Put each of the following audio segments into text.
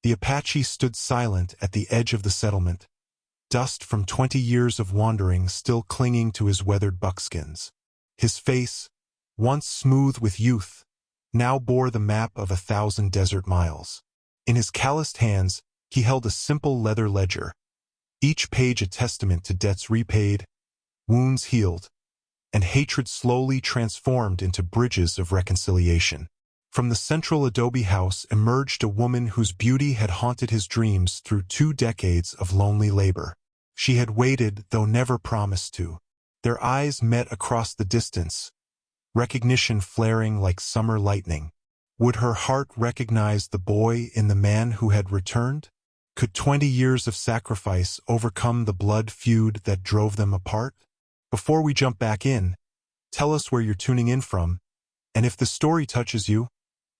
The Apache stood silent at the edge of the settlement, dust from 20 years of wandering still clinging to his weathered buckskins. His face, once smooth with youth, now bore the map of 1,000 desert miles. In his calloused hands, he held a simple leather ledger, each page a testament to debts repaid, wounds healed, and hatred slowly transformed into bridges of reconciliation. From the central adobe house emerged a woman whose beauty had haunted his dreams through 2 decades of lonely labor. She had waited, though never promised to. Their eyes met across the distance, recognition flaring like summer lightning. Would her heart recognize the boy in the man who had returned? Could 20 years of sacrifice overcome the blood feud that drove them apart? Before we jump back in, tell us where you're tuning in from, and if the story touches you,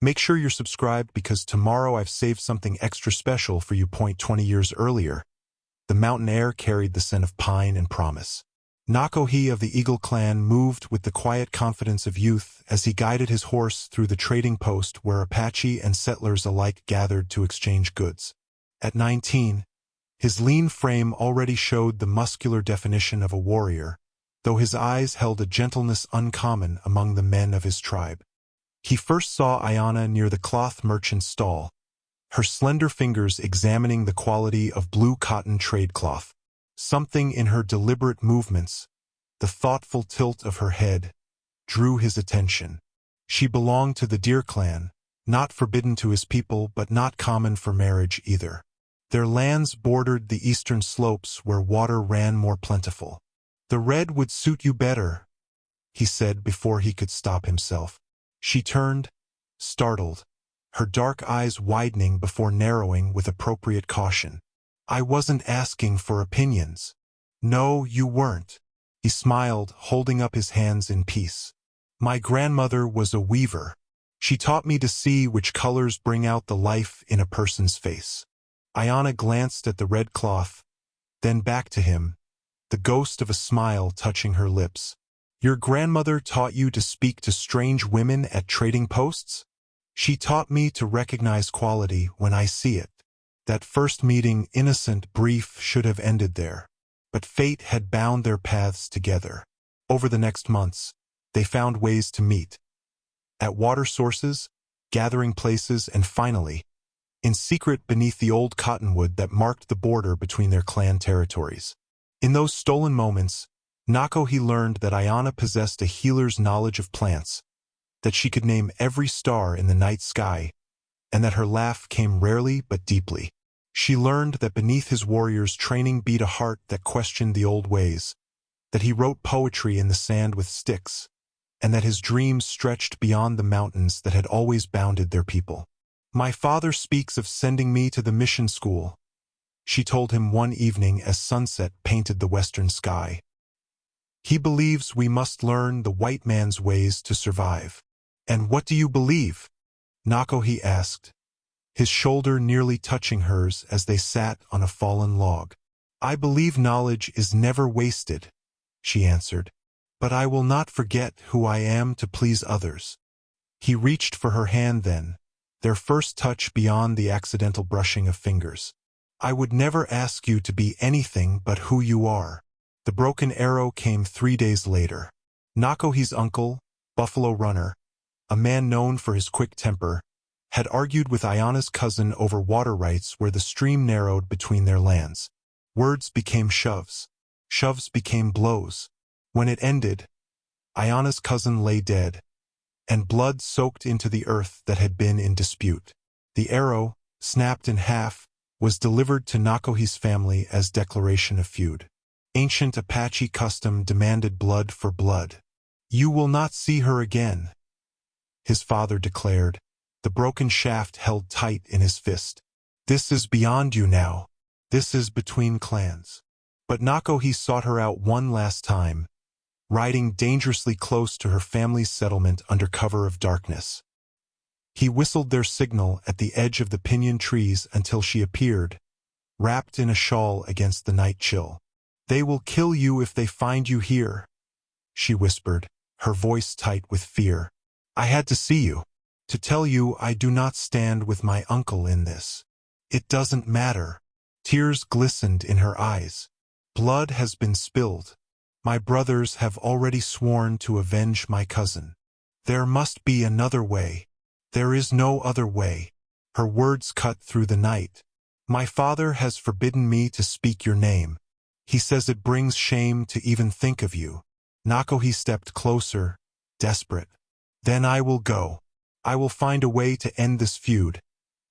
make sure you're subscribed because tomorrow I've saved something extra special for you. 20 years earlier, the mountain air carried the scent of pine and promise. Nakohi of the Eagle clan moved with the quiet confidence of youth as he guided his horse through the trading post where Apache and settlers alike gathered to exchange goods. At 19, his lean frame already showed the muscular definition of a warrior, though his eyes held a gentleness uncommon among the men of his tribe. He first saw Ayana near the cloth merchant's stall, her slender fingers examining the quality of blue cotton trade cloth. Something in her deliberate movements, the thoughtful tilt of her head, drew his attention. She belonged to the Deer clan, not forbidden to his people but not common for marriage either. Their lands bordered the eastern slopes where water ran more plentiful. "The red would suit you better," he said before he could stop himself. She turned, startled, her dark eyes widening before narrowing with appropriate caution. "I wasn't asking for opinions." "No, you weren't." He smiled, holding up his hands in peace. "My grandmother was a weaver. She taught me to see which colors bring out the life in a person's face." Ayana glanced at the red cloth, then back to him, the ghost of a smile touching her lips. "Your grandmother taught you to speak to strange women at trading posts?" "She taught me to recognize quality when I see it." That first meeting, innocent, brief, should have ended there. But fate had bound their paths together. Over the next months, they found ways to meet. At water sources, gathering places, and finally, in secret beneath the old cottonwood that marked the border between their clan territories. In those stolen moments, Nakohi learned that Ayana possessed a healer's knowledge of plants, that she could name every star in the night sky, and that her laugh came rarely but deeply. She learned that beneath his warrior's training beat a heart that questioned the old ways, that he wrote poetry in the sand with sticks, and that his dreams stretched beyond the mountains that had always bounded their people. "My father speaks of sending me to the mission school," she told him one evening as sunset painted the western sky. "He believes we must learn the white man's ways to survive." "And what do you believe?" Nakohi asked, his shoulder nearly touching hers as they sat on a fallen log. "I believe knowledge is never wasted," she answered, "but I will not forget who I am to please others." He reached for her hand then, their first touch beyond the accidental brushing of fingers. "I would never ask you to be anything but who you are." The broken arrow came 3 days later. Nakohi's uncle, Buffalo Runner, a man known for his quick temper, had argued with Ayana's cousin over water rights where the stream narrowed between their lands. Words became shoves. Shoves became blows. When it ended, Ayana's cousin lay dead, and blood soaked into the earth that had been in dispute. The arrow, snapped in half, was delivered to Nakohi's family as declaration of feud. Ancient Apache custom demanded blood for blood. "You will not see her again," his father declared, the broken shaft held tight in his fist. "This is beyond you now. This is between clans." But Nakohi sought her out one last time, riding dangerously close to her family's settlement under cover of darkness. He whistled their signal at the edge of the pinyon trees until she appeared, wrapped in a shawl against the night chill. "They will kill you if they find you here," she whispered, her voice tight with fear. "I had to see you, to tell you I do not stand with my uncle in this." It doesn't matter. Tears glistened in her eyes. Blood has been spilled. My brothers have already sworn to avenge my cousin. There must be another way. There is no other way. Her words cut through the night. My father has forbidden me to speak your name. He says it brings shame to even think of you. Nakohi stepped closer, desperate. Then I will go. I will find a way to end this feud,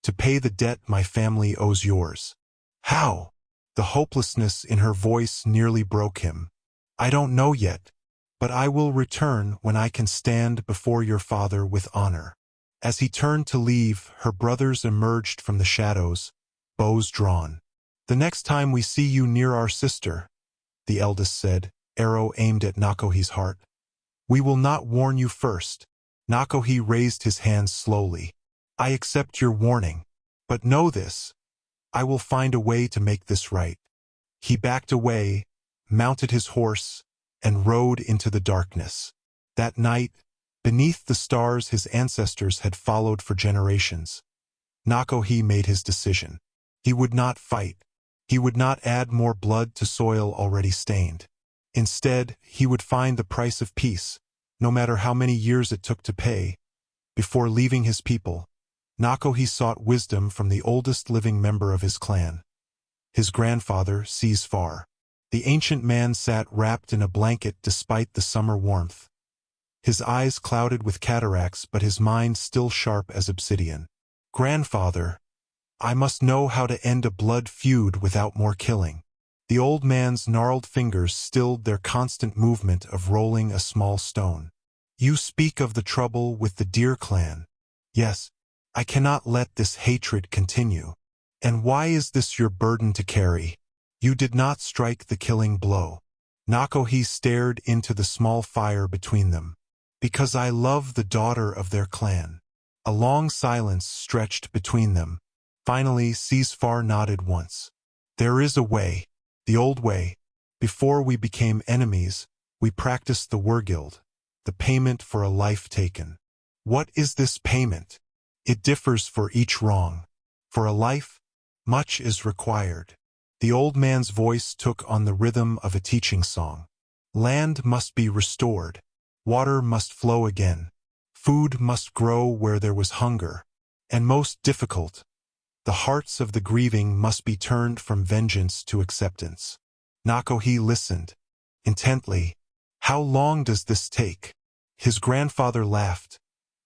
to pay the debt my family owes yours. How? The hopelessness in her voice nearly broke him. I don't know yet, but I will return when I can stand before your father with honor. As he turned to leave, her brothers emerged from the shadows, bows drawn. The next time we see you near our sister, the eldest said, arrow aimed at Nakohi's heart. We will not warn you first. Nakohi raised his hands slowly. I accept your warning, but know this. I will find a way to make this right. He backed away, mounted his horse, and rode into the darkness. That night, beneath the stars his ancestors had followed for generations, Nakohi made his decision. He would not fight. He would not add more blood to soil already stained. Instead, he would find the price of peace, no matter how many years it took to pay. Before leaving his people, Nakohi sought wisdom from the oldest living member of his clan, his grandfather, Far. The ancient man sat wrapped in a blanket despite the summer warmth. His eyes clouded with cataracts, but his mind still sharp as obsidian. Grandfather, I must know how to end a blood feud without more killing. The old man's gnarled fingers stilled their constant movement of rolling a small stone. You speak of the trouble with the Deer clan. Yes, I cannot let this hatred continue. And why is this your burden to carry? You did not strike the killing blow. Nakohi stared into the small fire between them. Because I love the daughter of their clan. A long silence stretched between them. Finally, Far nodded once. There is a way, the old way. Before we became enemies, we practiced the Wergild, the payment for a life taken. What is this payment? It differs for each wrong. For a life, much is required. The old man's voice took on the rhythm of a teaching song. Land must be restored. Water must flow again. Food must grow where there was hunger. And most difficult, the hearts of the grieving must be turned from vengeance to acceptance. Nakohi listened, intently. How long does this take? His grandfather laughed,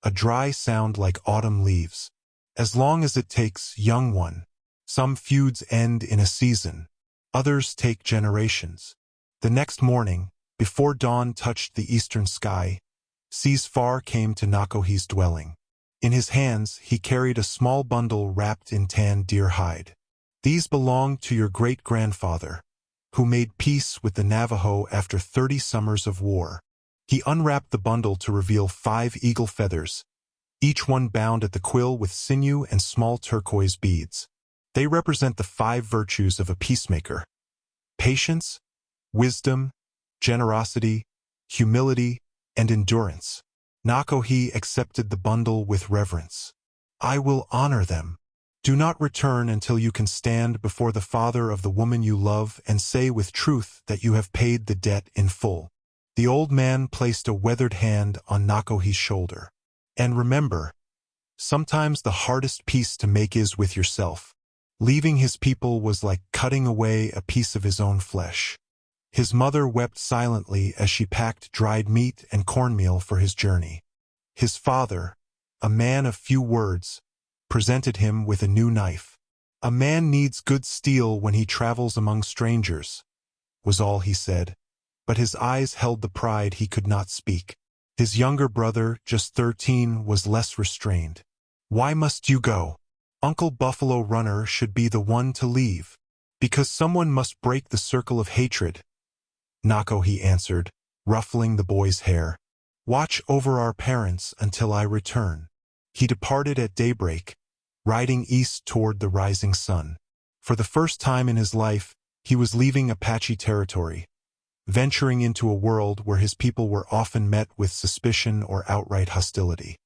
a dry sound like autumn leaves. As long as it takes, young one. Some feuds end in a season. Others take generations. The next morning, before dawn touched the eastern sky, Far came to Nakohi's dwelling. In his hands, he carried a small bundle wrapped in tan deer hide. These belonged to your great-grandfather, who made peace with the Navajo after 30 summers of war. He unwrapped the bundle to reveal 5 eagle feathers, each one bound at the quill with sinew and small turquoise beads. They represent the 5 virtues of a peacemaker: patience, wisdom, generosity, humility, and endurance. Nakohi accepted the bundle with reverence. I will honor them. Do not return until you can stand before the father of the woman you love and say with truth that you have paid the debt in full. The old man placed a weathered hand on Nakohi's shoulder. And remember, sometimes the hardest peace to make is with yourself. Leaving his people was like cutting away a piece of his own flesh. His mother wept silently as she packed dried meat and cornmeal for his journey. His father, a man of few words, presented him with a new knife. A man needs good steel when he travels among strangers, was all he said, but his eyes held the pride he could not speak. His younger brother, just 13, was less restrained. Why must you go? Uncle Buffalo Runner should be the one to leave. Because someone must break the circle of hatred, Nakohi answered, ruffling the boy's hair. Watch over our parents until I return. He departed at daybreak, riding east toward the rising sun. For the first time in his life, he was leaving Apache territory, venturing into a world where his people were often met with suspicion or outright hostility.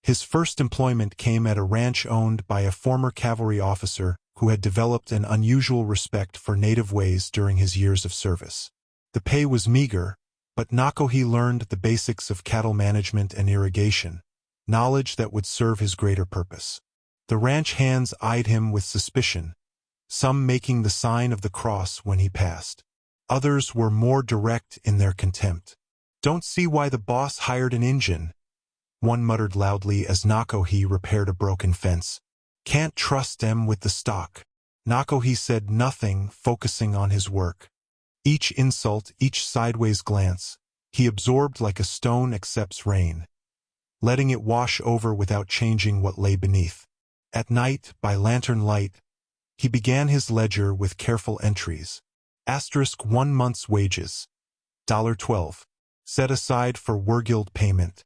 His first employment came at a ranch owned by a former cavalry officer who had developed an unusual respect for native ways during his years of service. The pay was meager, but Nakohi learned the basics of cattle management and irrigation, knowledge that would serve his greater purpose. The ranch hands eyed him with suspicion, some making the sign of the cross when he passed. Others were more direct in their contempt. "Don't see why the boss hired an Injun," one muttered loudly as Nakohi repaired a broken fence. "Can't trust them with the stock." Nakohi said nothing, focusing on his work. Each insult, each sideways glance, he absorbed like a stone accepts rain, letting it wash over without changing what lay beneath. At night, by lantern light, he began his ledger with careful entries. *1 month's wages, $12, set aside for Wergild payment.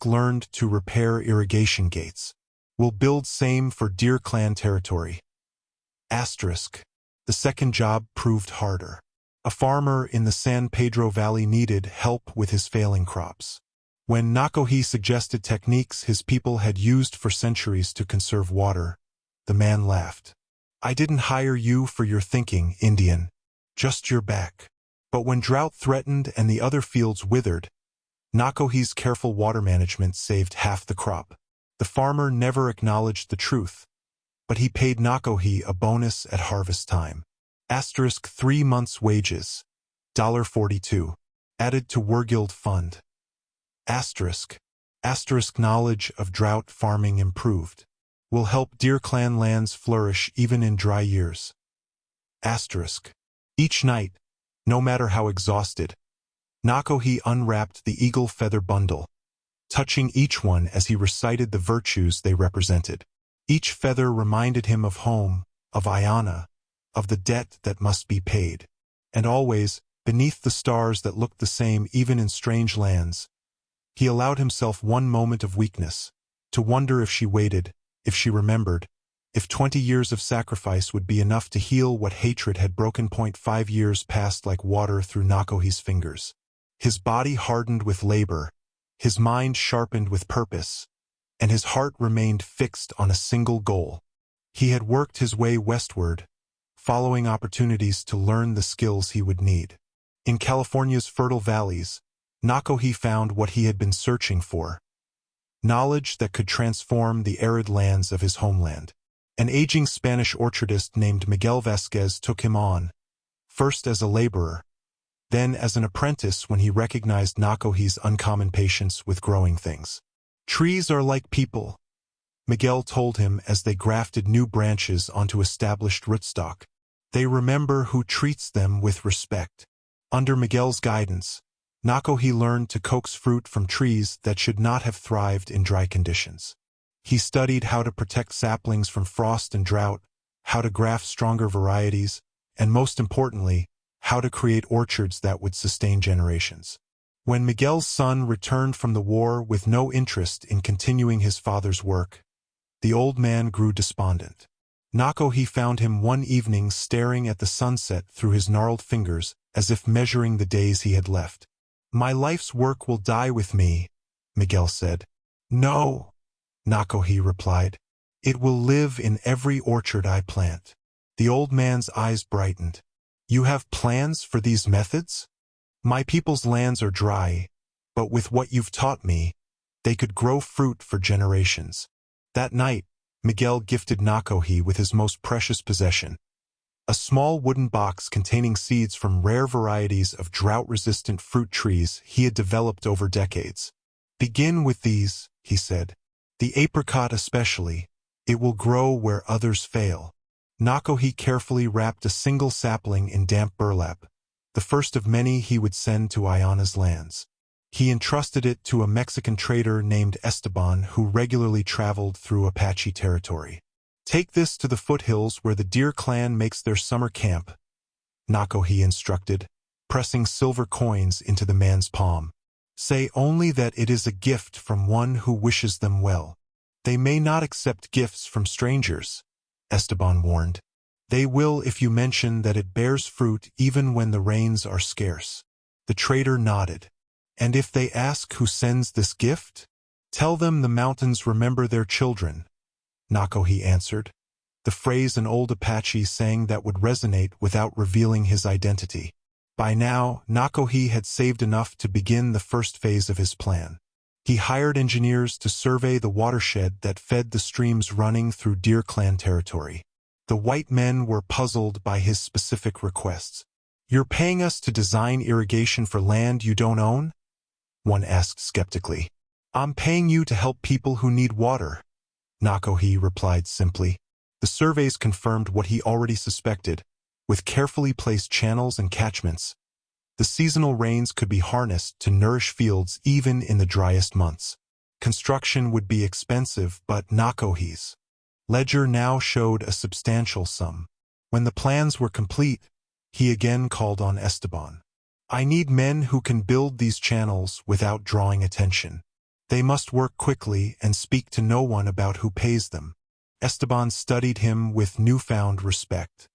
Learned to repair irrigation gates. Will build same for Deer Clan territory. The second job proved harder. A farmer in the San Pedro Valley needed help with his failing crops. When Nakohi suggested techniques his people had used for centuries to conserve water, the man laughed. "I didn't hire you for your thinking, Indian. Just your back." But when drought threatened and the other fields withered, Nakohi's careful water management saved half the crop. The farmer never acknowledged the truth, but he paid Nakohi a bonus at harvest time. 3 months' wages, $42, added to Wergild fund. Knowledge of drought farming improved. Will help Deer Clan lands flourish even in dry years. Each night, no matter how exhausted, Nakohi unwrapped the eagle feather bundle, touching each one as he recited the virtues they represented. Each feather reminded him of home, of Ayana, of the debt that must be paid. And always, beneath the stars that looked the same even in strange lands, he allowed himself one moment of weakness, to wonder if she waited, if she remembered, if 20 years of sacrifice would be enough to heal what hatred had broken. 5 years passed like water through Nakohi's fingers. His body hardened with labor, his mind sharpened with purpose, and his heart remained fixed on a single goal. He had worked his way westward, following opportunities to learn the skills he would need. In California's fertile valleys, Nakohi found what he had been searching for: knowledge that could transform the arid lands of his homeland. An aging Spanish orchardist named Miguel Vasquez took him on, first as a laborer, then as an apprentice when he recognized Nakohi's uncommon patience with growing things. "Trees are like people," Miguel told him as they grafted new branches onto established rootstock. "They remember who treats them with respect." Under Miguel's guidance, Nakohi learned to coax fruit from trees that should not have thrived in dry conditions. He studied how to protect saplings from frost and drought, how to graft stronger varieties, and most importantly, how to create orchards that would sustain generations. When Miguel's son returned from the war with no interest in continuing his father's work, the old man grew despondent. Nakohi found him one evening staring at the sunset through his gnarled fingers as if measuring the days he had left. "My life's work will die with me," Miguel said. "No," Nakohi replied. "It will live in every orchard I plant." The old man's eyes brightened. "You have plans for these methods? My people's lands are dry, but with what you've taught me, they could grow fruit for generations." That night, Miguel gifted Nakohi with his most precious possession, a small wooden box containing seeds from rare varieties of drought-resistant fruit trees he had developed over decades. "Begin with these," he said. "The apricot especially. It will grow where others fail." Nakohi carefully wrapped a single sapling in damp burlap, the first of many he would send to Ayana's lands. He entrusted it to a Mexican trader named Esteban who regularly traveled through Apache territory. "Take this to the foothills where the Deer Clan makes their summer camp," Nakohi instructed, pressing silver coins into the man's palm. "Say only that it is a gift from one who wishes them well. They may not accept gifts from strangers," Esteban warned. "They will if you mention that it bears fruit even when the rains are scarce." The trader nodded. And if they ask who sends this gift, tell them the mountains remember their children, Nakohe answered, the phrase an old Apache sang that would resonate without revealing his identity. By now, Nakohe had saved enough to begin the first phase of his plan. He hired engineers to survey the watershed that fed the streams running through Deer Clan territory. The white men were puzzled by his specific requests. "You're paying us to design irrigation for land you don't own?" one asked skeptically. "I'm paying you to help people who need water," Nakohe replied simply. The surveys confirmed what he already suspected. With carefully placed channels and catchments, the seasonal rains could be harnessed to nourish fields even in the driest months. Construction would be expensive, but Nakohe's ledger now showed a substantial sum. When the plans were complete, he again called on Esteban. "I need men who can build these channels without drawing attention. They must work quickly and speak to no one about who pays them." Esteban studied him with newfound respect.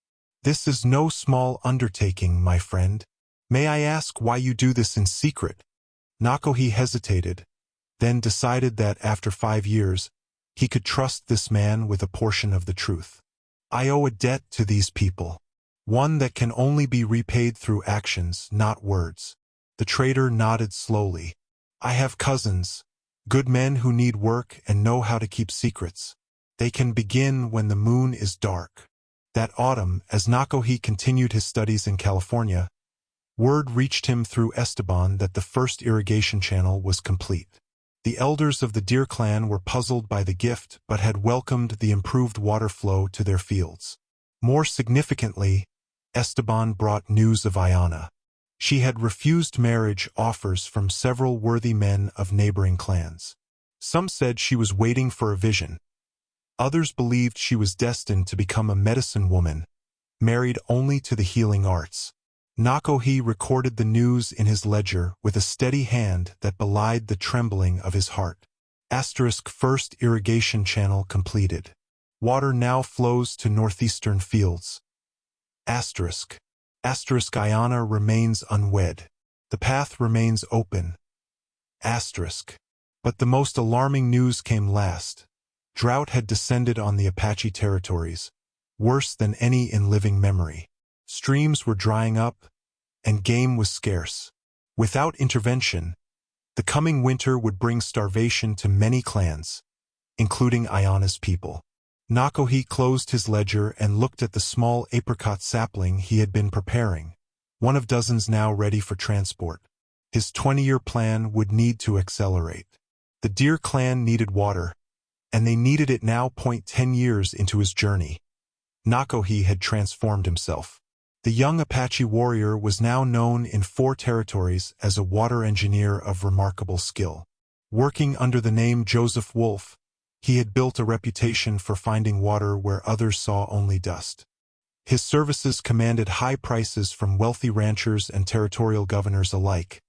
"This is no small undertaking, my friend. May I ask why you do this in secret?" Nakohe hesitated, then decided that after 5 years, he could trust this man with a portion of the truth. "I owe a debt to these people. One that can only be repaid through actions, not words." The trader nodded slowly. "I have cousins, good men who need work and know how to keep secrets. They can begin when the moon is dark." That autumn, as Nakohe continued his studies in California, word reached him through Esteban that the first irrigation channel was complete. The elders of the Deer Clan were puzzled by the gift but had welcomed the improved water flow to their fields. More significantly, Esteban brought news of Ayana. She had refused marriage offers from several worthy men of neighboring clans. Some said she was waiting for a vision. Others believed she was destined to become a medicine woman, married only to the healing arts. Nakohe recorded the news in his ledger with a steady hand that belied the trembling of his heart. First irrigation channel completed. Water now flows to northeastern fields. Ayana remains unwed. The path remains open. But the most alarming news came last. Drought had descended on the Apache territories, worse than any in living memory. Streams were drying up, and game was scarce. Without intervention, the coming winter would bring starvation to many clans, including Ayana's people. Nakohe closed his ledger and looked at the small apricot sapling he had been preparing, one of dozens now ready for transport. His 20-year plan would need to accelerate. The Deer Clan needed water, and they needed it now. 10 years into his journey, Nakohe had transformed himself. The young Apache warrior was now known in 4 territories as a water engineer of remarkable skill. Working under the name Joseph Wolf, he had built a reputation for finding water where others saw only dust. His services commanded high prices from wealthy ranchers and territorial governors alike,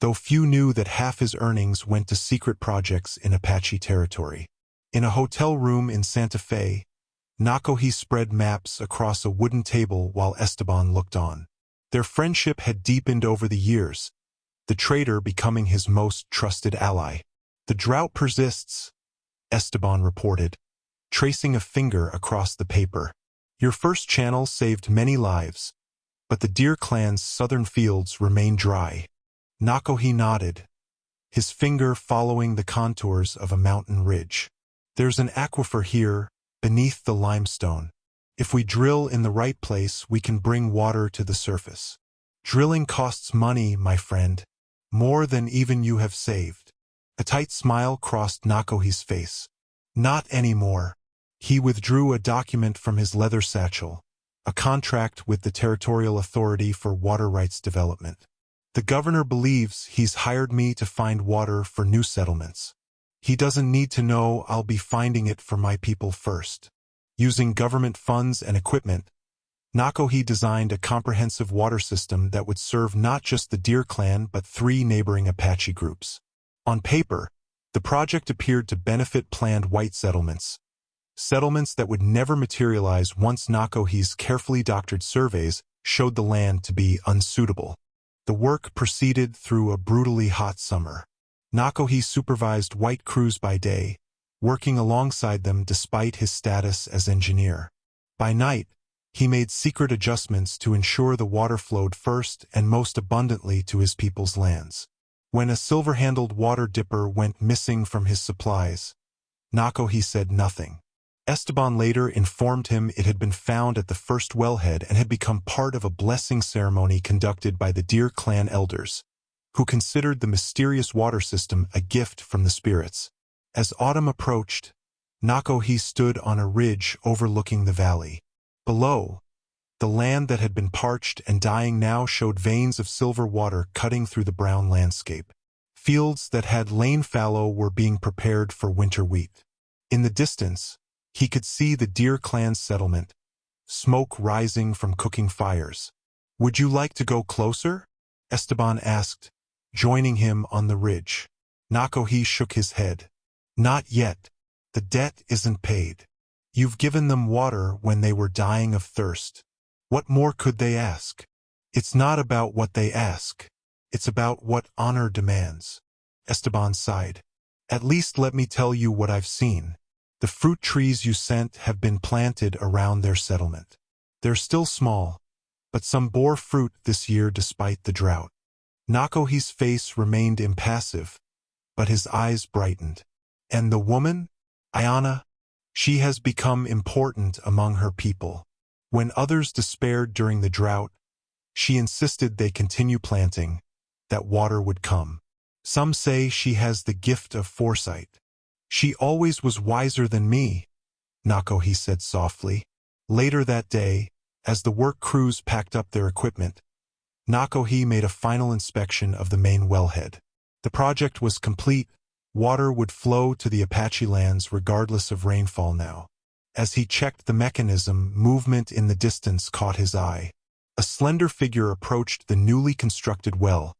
though few knew that half his earnings went to secret projects in Apache territory. In a hotel room in Santa Fe, Nakohe spread maps across a wooden table while Esteban looked on. Their friendship had deepened over the years, the trader becoming his most trusted ally. "The drought persists," Esteban reported, tracing a finger across the paper. "Your first channel saved many lives, but the Deer Clan's southern fields remain dry." Nakohe nodded, his finger following the contours of a mountain ridge. "There's an aquifer here, beneath the limestone. If we drill in the right place, we can bring water to the surface. Drilling costs money, my friend, more than even you have saved." A tight smile crossed Nakohe's face. "Not anymore." He withdrew a document from his leather satchel, a contract with the Territorial Authority for Water Rights Development. "The governor believes he's hired me to find water for new settlements. He doesn't need to know I'll be finding it for my people first." Using government funds and equipment, Nakohe designed a comprehensive water system that would serve not just the Deer Clan but 3 neighboring Apache groups. On paper, the project appeared to benefit planned white settlements that would never materialize once Nakohe's carefully doctored surveys showed the land to be unsuitable. The work proceeded through a brutally hot summer. Nakohi supervised white crews by day, working alongside them despite his status as engineer. By night, he made secret adjustments to ensure the water flowed first and most abundantly to his people's lands. When a silver-handled water dipper went missing from his supplies, Nakohi said nothing. Esteban later informed him it had been found at the first wellhead and had become part of a blessing ceremony conducted by the Deer clan elders, who considered the mysterious water system a gift from the spirits. As autumn approached, Nakohi stood on a ridge overlooking the valley. Below, the land that had been parched and dying now showed veins of silver water cutting through the brown landscape. Fields that had lain fallow were being prepared for winter wheat. In the distance, he could see the Deer clan's settlement, smoke rising from cooking fires. "Would you like to go closer?" Esteban asked, joining him on the ridge. Nakohi shook his head. "Not yet. The debt isn't paid. You've given them water when they were dying of thirst. What more could they ask?" "It's not about what they ask. It's about what honor demands." Esteban sighed. "At least let me tell you what I've seen. The fruit trees you sent have been planted around their settlement. They're still small, but some bore fruit this year despite the drought." Nakohi's face remained impassive, but his eyes brightened. "And the woman? Ayana? She has become important among her people. When others despaired during the drought, she insisted they continue planting, that water would come. Some say she has the gift of foresight." "She always was wiser than me," Nakohi said softly. Later that day, as the work crews packed up their equipment, Nakohi made a final inspection of the main wellhead. The project was complete. Water would flow to the Apache lands regardless of rainfall now. As he checked the mechanism, movement in the distance caught his eye. A slender figure approached the newly constructed well,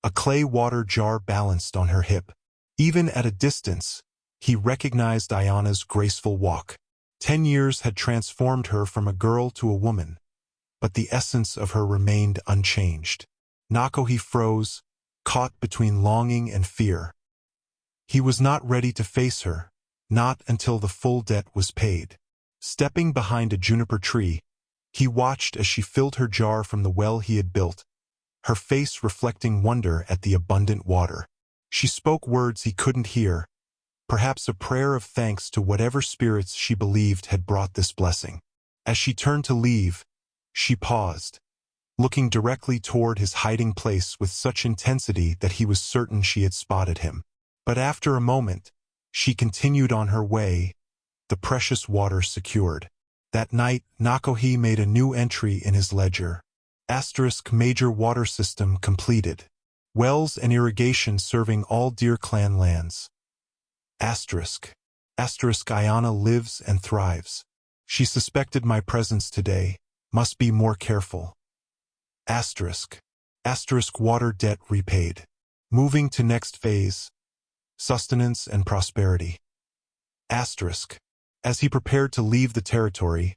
a clay water jar balanced on her hip. Even at a distance, he recognized Ayana's graceful walk. 10 years had transformed her from a girl to a woman, but the essence of her remained unchanged. Nakohi froze, caught between longing and fear. He was not ready to face her, not until the full debt was paid. Stepping behind a juniper tree, he watched as she filled her jar from the well he had built, her face reflecting wonder at the abundant water. She spoke words he couldn't hear, perhaps a prayer of thanks to whatever spirits she believed had brought this blessing. As she turned to leave, she paused, looking directly toward his hiding place with such intensity that he was certain she had spotted him. But after a moment, she continued on her way, the precious water secured. That night, Nakohi made a new entry in his ledger. * major water system completed. Wells and irrigation serving all Deer clan lands. *. Ayana lives and thrives. She suspected my presence today. Must be more careful. *. Water debt repaid. Moving to next phase. Sustenance and prosperity. *. As he prepared to leave the territory,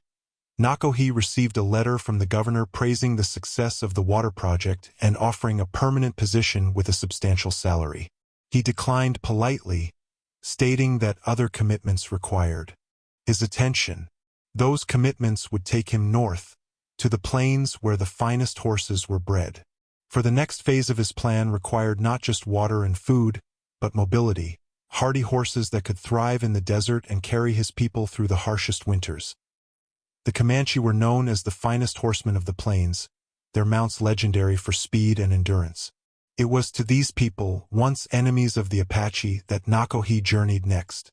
Nakohi received a letter from the governor praising the success of the water project and offering a permanent position with a substantial salary. He declined politely, stating that other commitments required his attention. Those commitments would take him north, to the plains where the finest horses were bred. For the next phase of his plan required not just water and food, but mobility, hardy horses that could thrive in the desert and carry his people through the harshest winters. The Comanche were known as the finest horsemen of the plains, their mounts legendary for speed and endurance. It was to these people, once enemies of the Apache, that Nakohi journeyed next.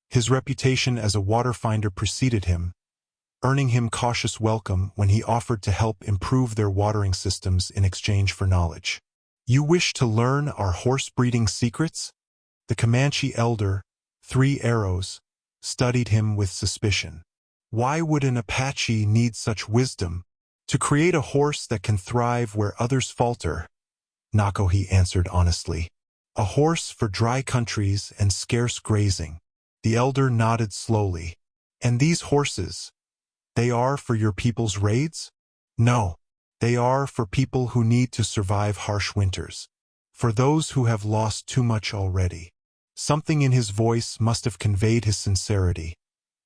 His reputation as a water finder preceded him, earning him cautious welcome when he offered to help improve their watering systems in exchange for knowledge. "You wish to learn our horse breeding secrets?" The Comanche elder, 3 Arrows, studied him with suspicion. "Why would an Apache need such wisdom? To create a horse that can thrive where others falter," Nakohi answered honestly. "A horse for dry countries and scarce grazing." The elder nodded slowly. "And these horses, they are for your people's raids?" "No. They are for people who need to survive harsh winters. For those who have lost too much already. Something in his voice must have conveyed his sincerity,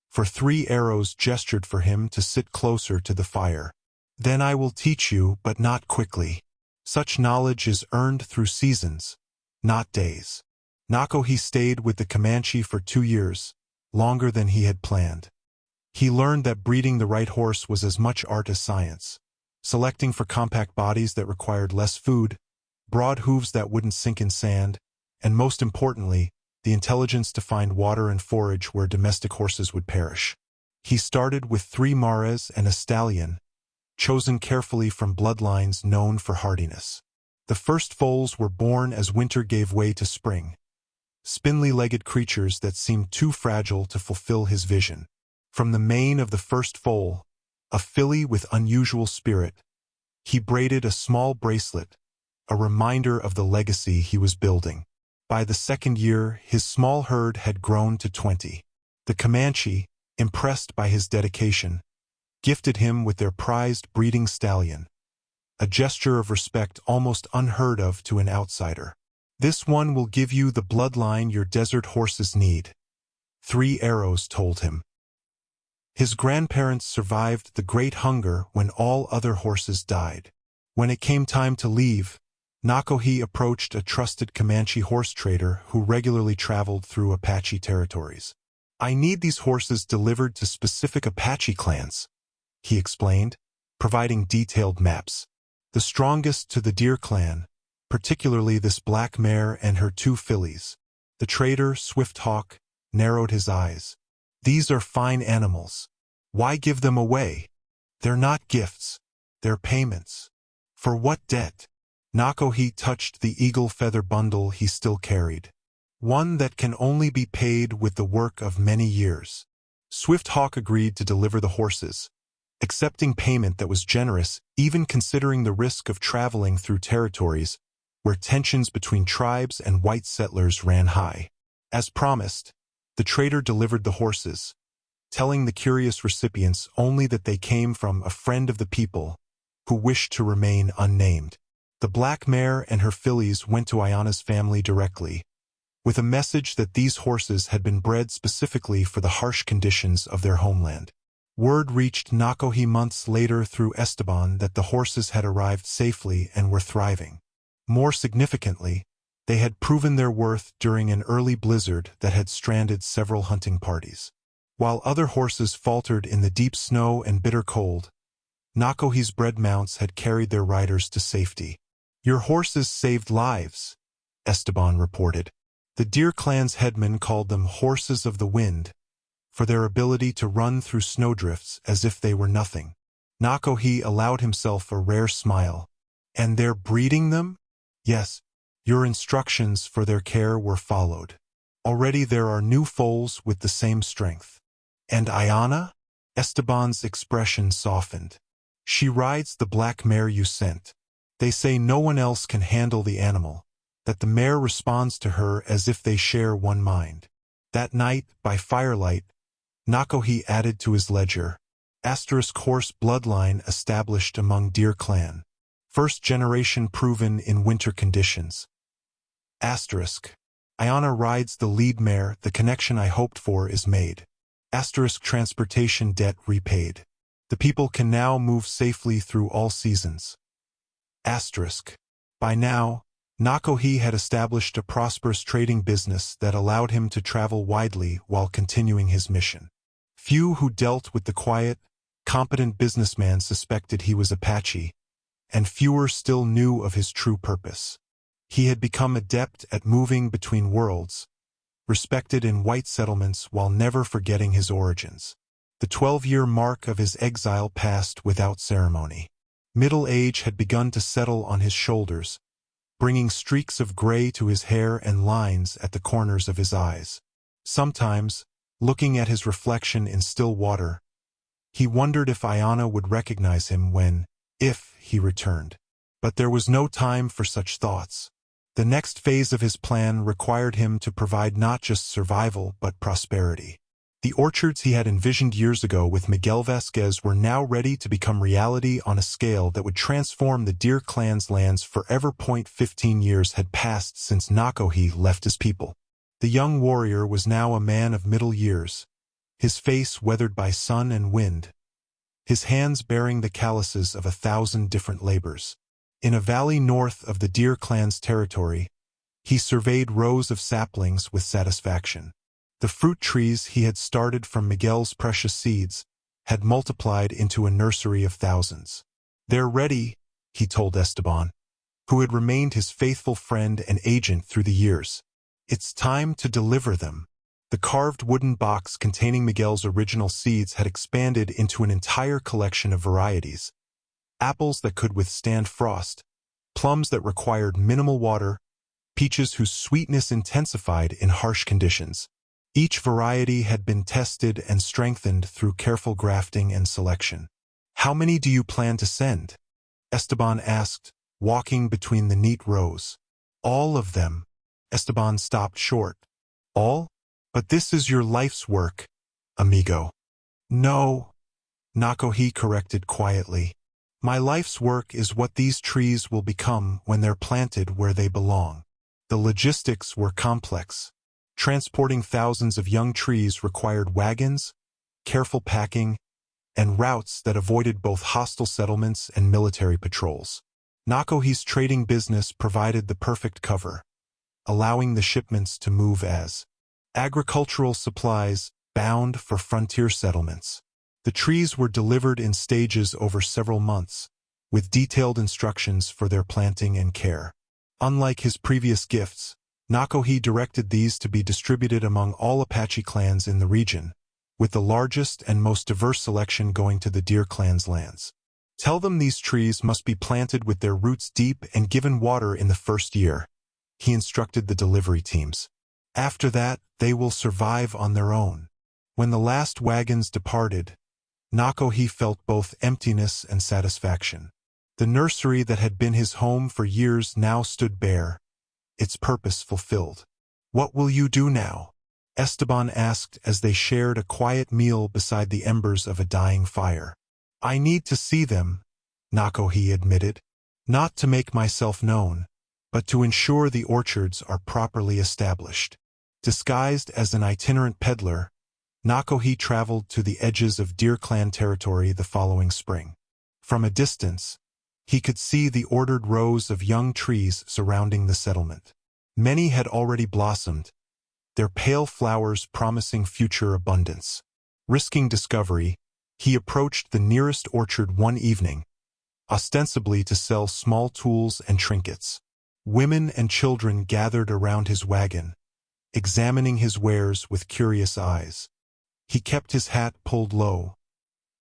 for 3 arrows gestured for him to sit closer to the fire. Then I will teach you, but not quickly. Such knowledge is earned through seasons, not days. Nakohi stayed with the Comanche for 2 years, longer than he had planned. He learned that breeding the right horse was as much art as science, selecting for compact bodies that required less food, broad hooves that wouldn't sink in sand, and most importantly, the intelligence to find water and forage where domestic horses would perish. He started with 3 mares and a stallion, chosen carefully from bloodlines known for hardiness. The first foals were born as winter gave way to spring, spindly-legged creatures that seemed too fragile to fulfill his vision. From the mane of the first foal, a filly with unusual spirit, he braided a small bracelet, a reminder of the legacy he was building. By the 2nd year, his small herd had grown to 20. The Comanche, impressed by his dedication, gifted him with their prized breeding stallion, a gesture of respect almost unheard of to an outsider. This one will give you the bloodline your desert horses need, 3 arrows told him. His grandparents survived the Great Hunger when all other horses died. When it came time to leave, Nakohi approached a trusted Comanche horse trader who regularly traveled through Apache territories. I need these horses delivered to specific Apache clans, he explained, providing detailed maps. The strongest to the Deer clan, particularly this black mare and her 2 fillies. The trader, Swift Hawk, narrowed his eyes. These are fine animals. Why give them away? They're not gifts. They're payments. For what debt? Nakohi touched the eagle feather bundle he still carried. One that can only be paid with the work of many years. Swift Hawk agreed to deliver the horses, accepting payment that was generous even considering the risk of traveling through territories where tensions between tribes and white settlers ran high. As promised, the trader delivered the horses, telling the curious recipients only that they came from a friend of the people who wished to remain unnamed. The black mare and her fillies went to Ayana's family directly, with a message that these horses had been bred specifically for the harsh conditions of their homeland. Word reached Nakohi months later through Esteban that the horses had arrived safely and were thriving. More significantly, they had proven their worth during an early blizzard that had stranded several hunting parties. While other horses faltered in the deep snow and bitter cold, Nakohi's bred mounts had carried their riders to safety. Your horses saved lives, Esteban reported. The Deer clan's headman called them horses of the wind, for their ability to run through snowdrifts as if they were nothing. Nakohi allowed himself a rare smile. And they're breeding them? Yes, your instructions for their care were followed. Already there are new foals with the same strength. And Ayana? Esteban's expression softened. She rides the black mare you sent. They say no one else can handle the animal, that the mare responds to her as if they share one mind. That night, by firelight, Nakohi added to his ledger, *horse bloodline established among Deer clan. First generation proven in winter conditions. Ayana rides the lead mare, the connection I hoped for is made. Transportation debt repaid. The people can now move safely through all seasons. By now, Nakohi had established a prosperous trading business that allowed him to travel widely while continuing his mission. Few who dealt with the quiet, competent businessman suspected he was Apache, and fewer still knew of his true purpose. He had become adept at moving between worlds, respected in white settlements while never forgetting his origins. The 12-year mark of his exile passed without ceremony. Middle age had begun to settle on his shoulders, bringing streaks of gray to his hair and lines at the corners of his eyes. Sometimes, looking at his reflection in still water, he wondered if Ayana would recognize him when, if he returned. But there was no time for such thoughts. The next phase of his plan required him to provide not just survival but prosperity. The orchards he had envisioned years ago with Miguel Vasquez were now ready to become reality on a scale that would transform the Deer clan's lands forever. 15 years had passed since Nakohe left his people. The young warrior was now a man of middle years, his face weathered by sun and wind, his hands bearing the calluses of 1,000 different labors. In a valley north of the Deer clan's territory, he surveyed rows of saplings with satisfaction. The fruit trees he had started from Miguel's precious seeds had multiplied into a nursery of thousands. "They're ready," he told Esteban, who had remained his faithful friend and agent through the years. "It's time to deliver them." The carved wooden box containing Miguel's original seeds had expanded into an entire collection of varieties. Apples that could withstand frost, plums that required minimal water, peaches whose sweetness intensified in harsh conditions. Each variety had been tested and strengthened through careful grafting and selection. "How many do you plan to send?" Esteban asked, walking between the neat rows. "All of them." Esteban stopped short. "All? But this is your life's work, amigo." "No," Nakohe corrected quietly. "My life's work is what these trees will become when they're planted where they belong." The logistics were complex. Transporting thousands of young trees required wagons, careful packing, and routes that avoided both hostile settlements and military patrols. Nakohe's trading business provided the perfect cover, allowing the shipments to move as agricultural supplies bound for frontier settlements. The trees were delivered in stages over several months, with detailed instructions for their planting and care. Unlike his previous gifts, Nakohe directed these to be distributed among all Apache clans in the region, with the largest and most diverse selection going to the Deer clan's lands. "Tell them these trees must be planted with their roots deep and given water in the first year," he instructed the delivery teams. "After that, they will survive on their own." When the last wagons departed, Nakohe felt both emptiness and satisfaction. The nursery that had been his home for years now stood bare, its purpose fulfilled. "What will you do now?" Esteban asked as they shared a quiet meal beside the embers of a dying fire. "I need to see them," Nakohe admitted. "Not to make myself known, but to ensure the orchards are properly established." Disguised as an itinerant peddler, Nakohe traveled to the edges of Deer clan territory the following spring. From a distance, he could see the ordered rows of young trees surrounding the settlement. Many had already blossomed, their pale flowers promising future abundance. Risking discovery, he approached the nearest orchard one evening, ostensibly to sell small tools and trinkets. Women and children gathered around his wagon, examining his wares with curious eyes. He kept his hat pulled low,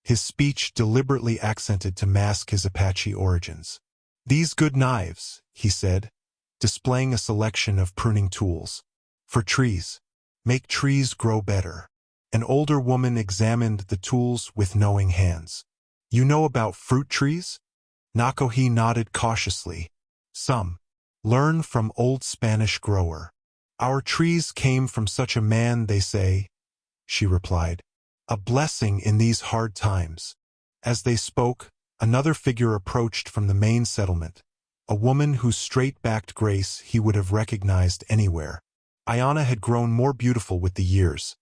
his speech deliberately accented to mask his Apache origins. "These good knives," he said, displaying a selection of pruning tools. "For trees. Make trees grow better." An older woman examined the tools with knowing hands. "You know about fruit trees?" Nakohe nodded cautiously. "Some. Learn from old Spanish grower." "Our trees came from such a man, they say," she replied. "A blessing in these hard times." As they spoke, another figure approached from the main settlement, a woman whose straight-backed grace he would have recognized anywhere. Ayana had grown more beautiful with the years,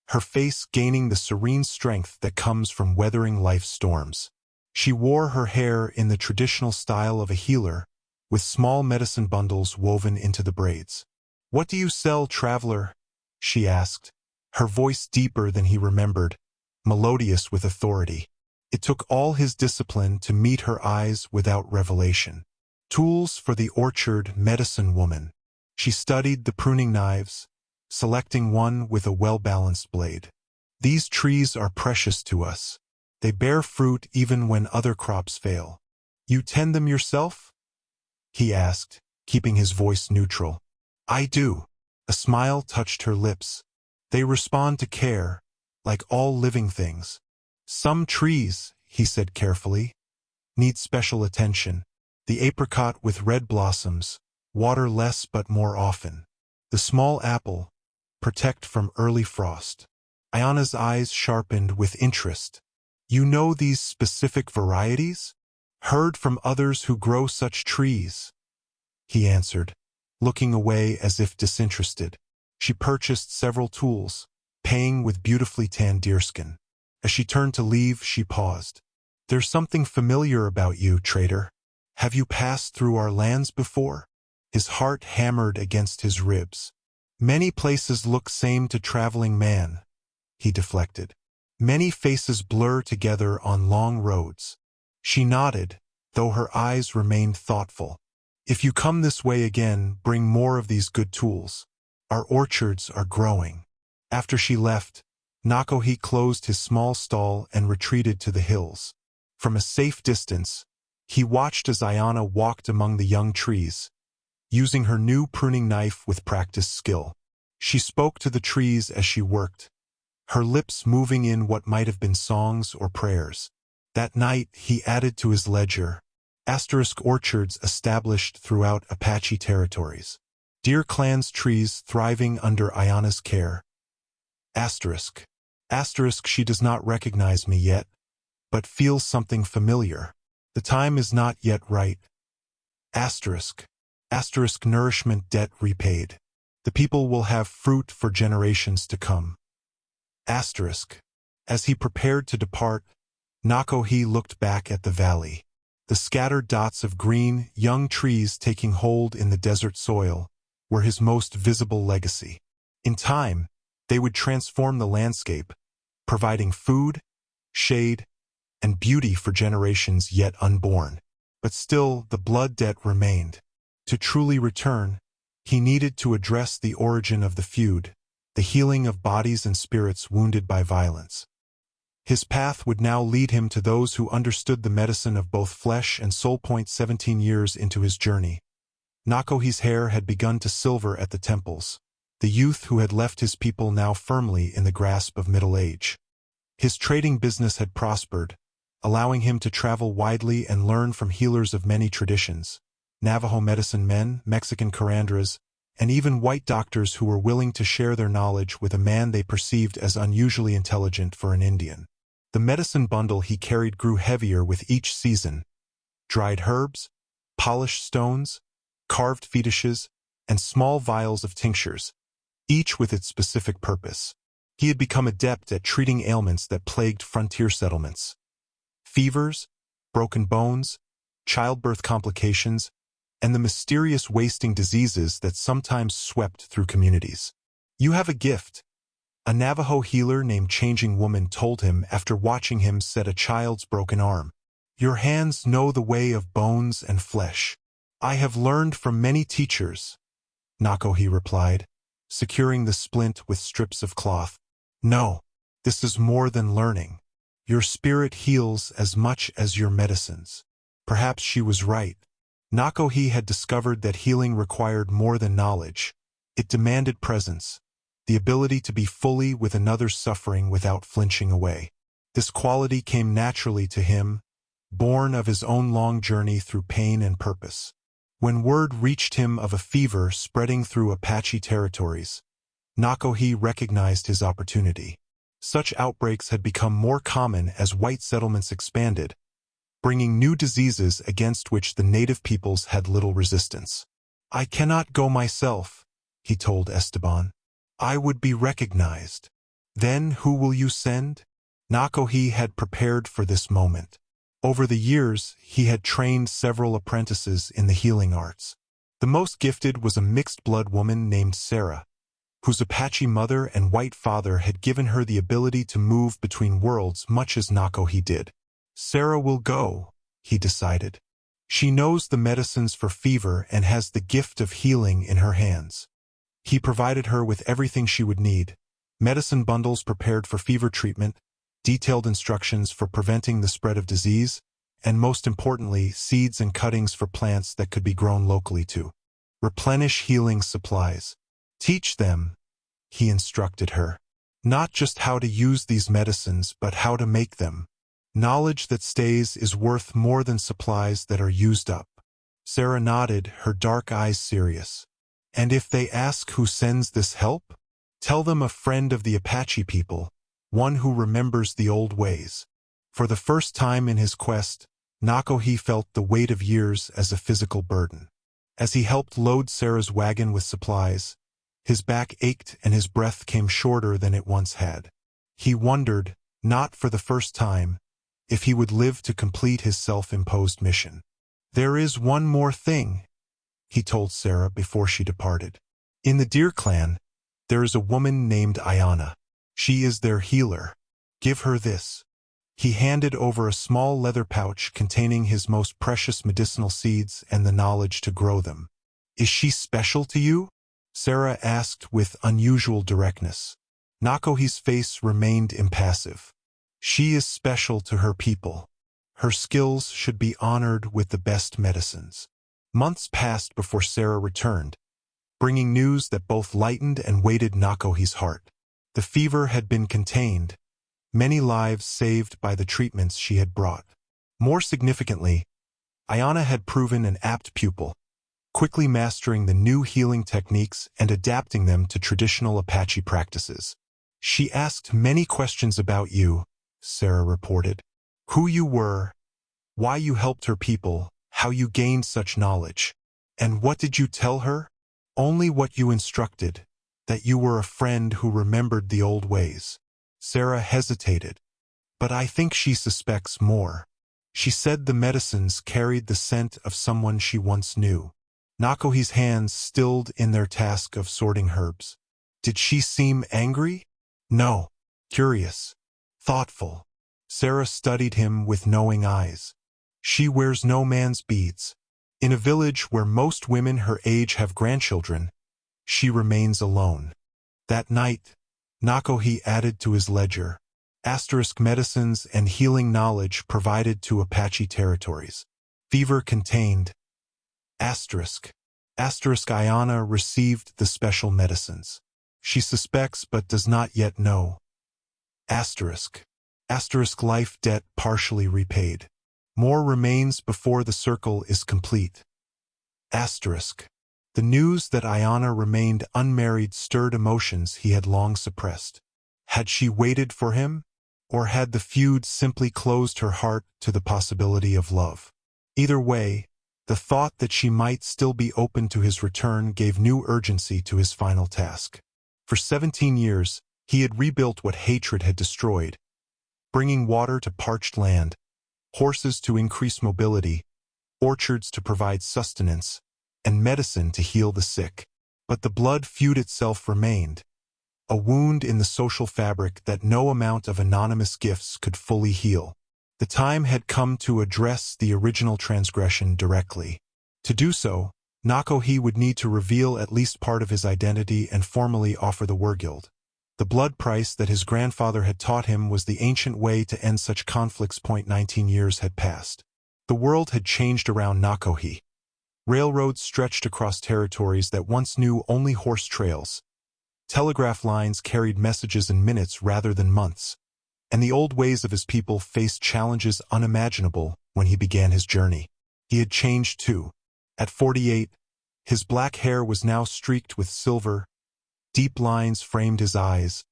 her face gaining the serene strength that comes from weathering life's storms. She wore her hair in the traditional style of a healer, with small medicine bundles woven into the braids. "What do you sell, traveler?" she asked, her voice deeper than he remembered, melodious with authority. It took all his discipline to meet her eyes without revelation. "Tools for the orchard, medicine woman." She studied the pruning knives, selecting one with a well-balanced blade. "These trees are precious to us. They bear fruit even when other crops fail." "You tend them yourself?" he asked, keeping his voice neutral. "I do." A smile touched her lips. "They respond to care, like all living things." "Some trees," he said carefully, "need special attention. The apricot with red blossoms, water less but more often. The small apple, protect from early frost." Ayana's eyes sharpened with interest. You know these specific varieties? Heard from others who grow such trees, he answered, looking away as if disinterested. She purchased several tools, paying with beautifully tanned deerskin. As she turned to leave, she paused. There's something familiar about you, trader. Have you passed through our lands before? His heart hammered against his ribs. Many places look same to traveling man, he deflected. Many faces blur together on long roads. She nodded, though her eyes remained thoughtful. If you come this way again, bring more of these good tools. Our orchards are growing. After she left, Nakohi closed his small stall and retreated to the hills. From a safe distance, he watched as Ayana walked among the young trees, using her new pruning knife with practiced skill. She spoke to the trees as she worked, her lips moving in what might have been songs or prayers. That night, he added to his ledger, orchards established throughout Apache territories. Deer Clan's trees thriving under Ayana's care. She does not recognize me yet, but feels something familiar. The time is not yet right. Nourishment debt repaid. The people will have fruit for generations to come. As he prepared to depart, Nakohi looked back at the valley. The scattered dots of green, young trees taking hold in the desert soil were his most visible legacy. In time, they would transform the landscape, providing food, shade, and beauty for generations yet unborn. But still, the blood debt remained. To truly return, he needed to address the origin of the feud, the healing of bodies and spirits wounded by violence. His path would now lead him to those who understood the medicine of both flesh and soul. 17 years into his journey, Nakohi's hair had begun to silver at the temples, the youth who had left his people now firmly in the grasp of middle age. His trading business had prospered, allowing him to travel widely and learn from healers of many traditions, Navajo medicine men, Mexican curanders, and even white doctors who were willing to share their knowledge with a man they perceived as unusually intelligent for an Indian. The medicine bundle he carried grew heavier with each season. Dried herbs, polished stones, carved fetishes, and small vials of tinctures, each with its specific purpose. He had become adept at treating ailments that plagued frontier settlements. Fevers, broken bones, childbirth complications, and the mysterious wasting diseases that sometimes swept through communities. You have a gift, a Navajo healer named Changing Woman told him after watching him set a child's broken arm. Your hands know the way of bones and flesh. I have learned from many teachers, Nakohi replied, securing the splint with strips of cloth. No, this is more than learning. Your spirit heals as much as your medicines. Perhaps she was right. Nakohi had discovered that healing required more than knowledge. It demanded presence, the ability to be fully with another's suffering without flinching away. This quality came naturally to him, born of his own long journey through pain and purpose. When word reached him of a fever spreading through Apache territories, Nakohi recognized his opportunity. Such outbreaks had become more common as white settlements expanded, bringing new diseases against which the native peoples had little resistance. I cannot go myself, he told Esteban. I would be recognized. Then who will you send? Nakohi had prepared for this moment. Over the years, he had trained several apprentices in the healing arts. The most gifted was a mixed-blood woman named Sarah, whose Apache mother and white father had given her the ability to move between worlds much as Nakohi did. Sarah will go, he decided. She knows the medicines for fever and has the gift of healing in her hands. He provided her with everything she would need: medicine bundles prepared for fever treatment, detailed instructions for preventing the spread of disease, and most importantly, seeds and cuttings for plants that could be grown locally too. Replenish healing supplies. Teach them, he instructed her, not just how to use these medicines, but how to make them. Knowledge that stays is worth more than supplies that are used up. Sarah nodded, her dark eyes serious. And if they ask who sends this help, tell them a friend of the Apache people, one who remembers the old ways. For the first time in his quest, Nakohi felt the weight of years as a physical burden. As he helped load Sarah's wagon with supplies, his back ached and his breath came shorter than it once had. He wondered, not for the first time, if he would live to complete his self-imposed mission. "There is one more thing," he told Sarah before she departed. "In the Deer clan, there is a woman named Ayana. She is their healer. Give her this." He handed over a small leather pouch containing his most precious medicinal seeds and the knowledge to grow them. "Is she special to you?" Sarah asked with unusual directness. Nakohi's face remained impassive. "She is special to her people. Her skills should be honored with the best medicines." Months passed before Sarah returned, bringing news that both lightened and weighted Nakohi's heart. The fever had been contained, many lives saved by the treatments she had brought. More significantly, Ayana had proven an apt pupil, quickly mastering the new healing techniques and adapting them to traditional Apache practices. "She asked many questions about you," Sarah reported. "Who you were, why you helped her people, how you gained such knowledge. And what did you tell her? Only what you instructed, that you were a friend who remembered the old ways." Sarah hesitated. "But I think she suspects more. She said the medicines carried the scent of someone she once knew." Nakohi's hands stilled in their task of sorting herbs. "Did she seem angry?" "No. Curious. Thoughtful." Sarah studied him with knowing eyes. "She wears no man's beads. In a village where most women her age have grandchildren, she remains alone." That night, Nakohi added to his ledger, medicines and healing knowledge provided to Apache territories. Fever contained. Ayana received the special medicines. She suspects but does not yet know. Life debt partially repaid. More remains before the circle is complete. The news that Ayana remained unmarried stirred emotions he had long suppressed. Had she waited for him? Or had the feud simply closed her heart to the possibility of love? Either way, the thought that she might still be open to his return gave new urgency to his final task. For 17 years, he had rebuilt what hatred had destroyed, bringing water to parched land, horses to increase mobility, orchards to provide sustenance, and medicine to heal the sick. But the blood feud itself remained, a wound in the social fabric that no amount of anonymous gifts could fully heal. The time had come to address the original transgression directly. To do so, Nakohi would need to reveal at least part of his identity and formally offer the Wergild. The blood price that his grandfather had taught him was the ancient way to end such conflicts. 19 years had passed. The world had changed around Nakohi. Railroads stretched across territories that once knew only horse trails. Telegraph lines carried messages in minutes rather than months. And the old ways of his people faced challenges unimaginable when he began his journey. He had changed too. At 48, his black hair was now streaked with silver, deep lines framed his eyes,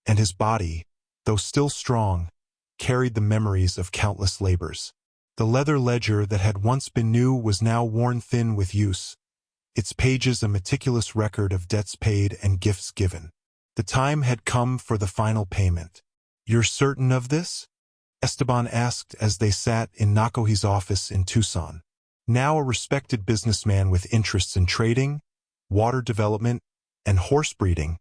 and his body, though still strong, carried the memories of countless labors. The leather ledger that had once been new was now worn thin with use, its pages a meticulous record of debts paid and gifts given. The time had come for the final payment. "You're certain of this?" Esteban asked as they sat in Nakohi's office in Tucson. Now a respected businessman with interests in trading, water development, and horse breeding,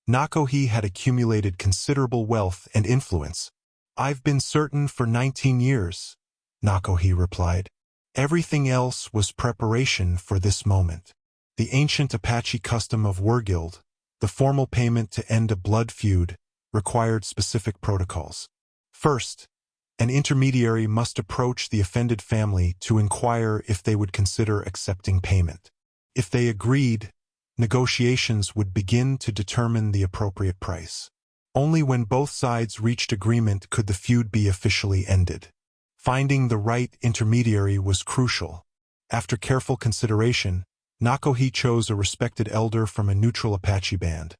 Nakohi had accumulated considerable wealth and influence. "I've been certain for 19 years, Nakohi replied. Everything else was preparation for this moment. The ancient Apache custom of Wergild, the formal payment to end a blood feud, required specific protocols. First, an intermediary must approach the offended family to inquire if they would consider accepting payment. If they agreed, negotiations would begin to determine the appropriate price. Only when both sides reached agreement could the feud be officially ended. Finding the right intermediary was crucial. After careful consideration, Nakohi chose a respected elder from a neutral Apache band,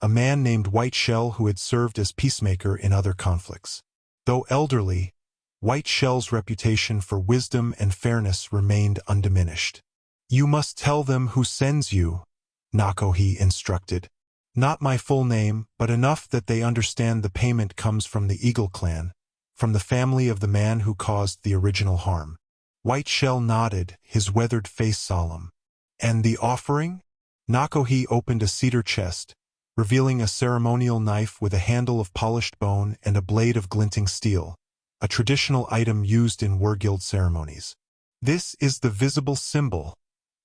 a man named White Shell who had served as peacemaker in other conflicts. Though elderly, White Shell's reputation for wisdom and fairness remained undiminished. "You must tell them who sends you," Nakohi instructed. "Not my full name, but enough that they understand the payment comes from the Eagle clan, from the family of the man who caused the original harm." White Shell nodded, his weathered face solemn. "And the offering?" Nakohi opened a cedar chest, revealing a ceremonial knife with a handle of polished bone and a blade of glinting steel, a traditional item used in war guild ceremonies. "This is the visible symbol,"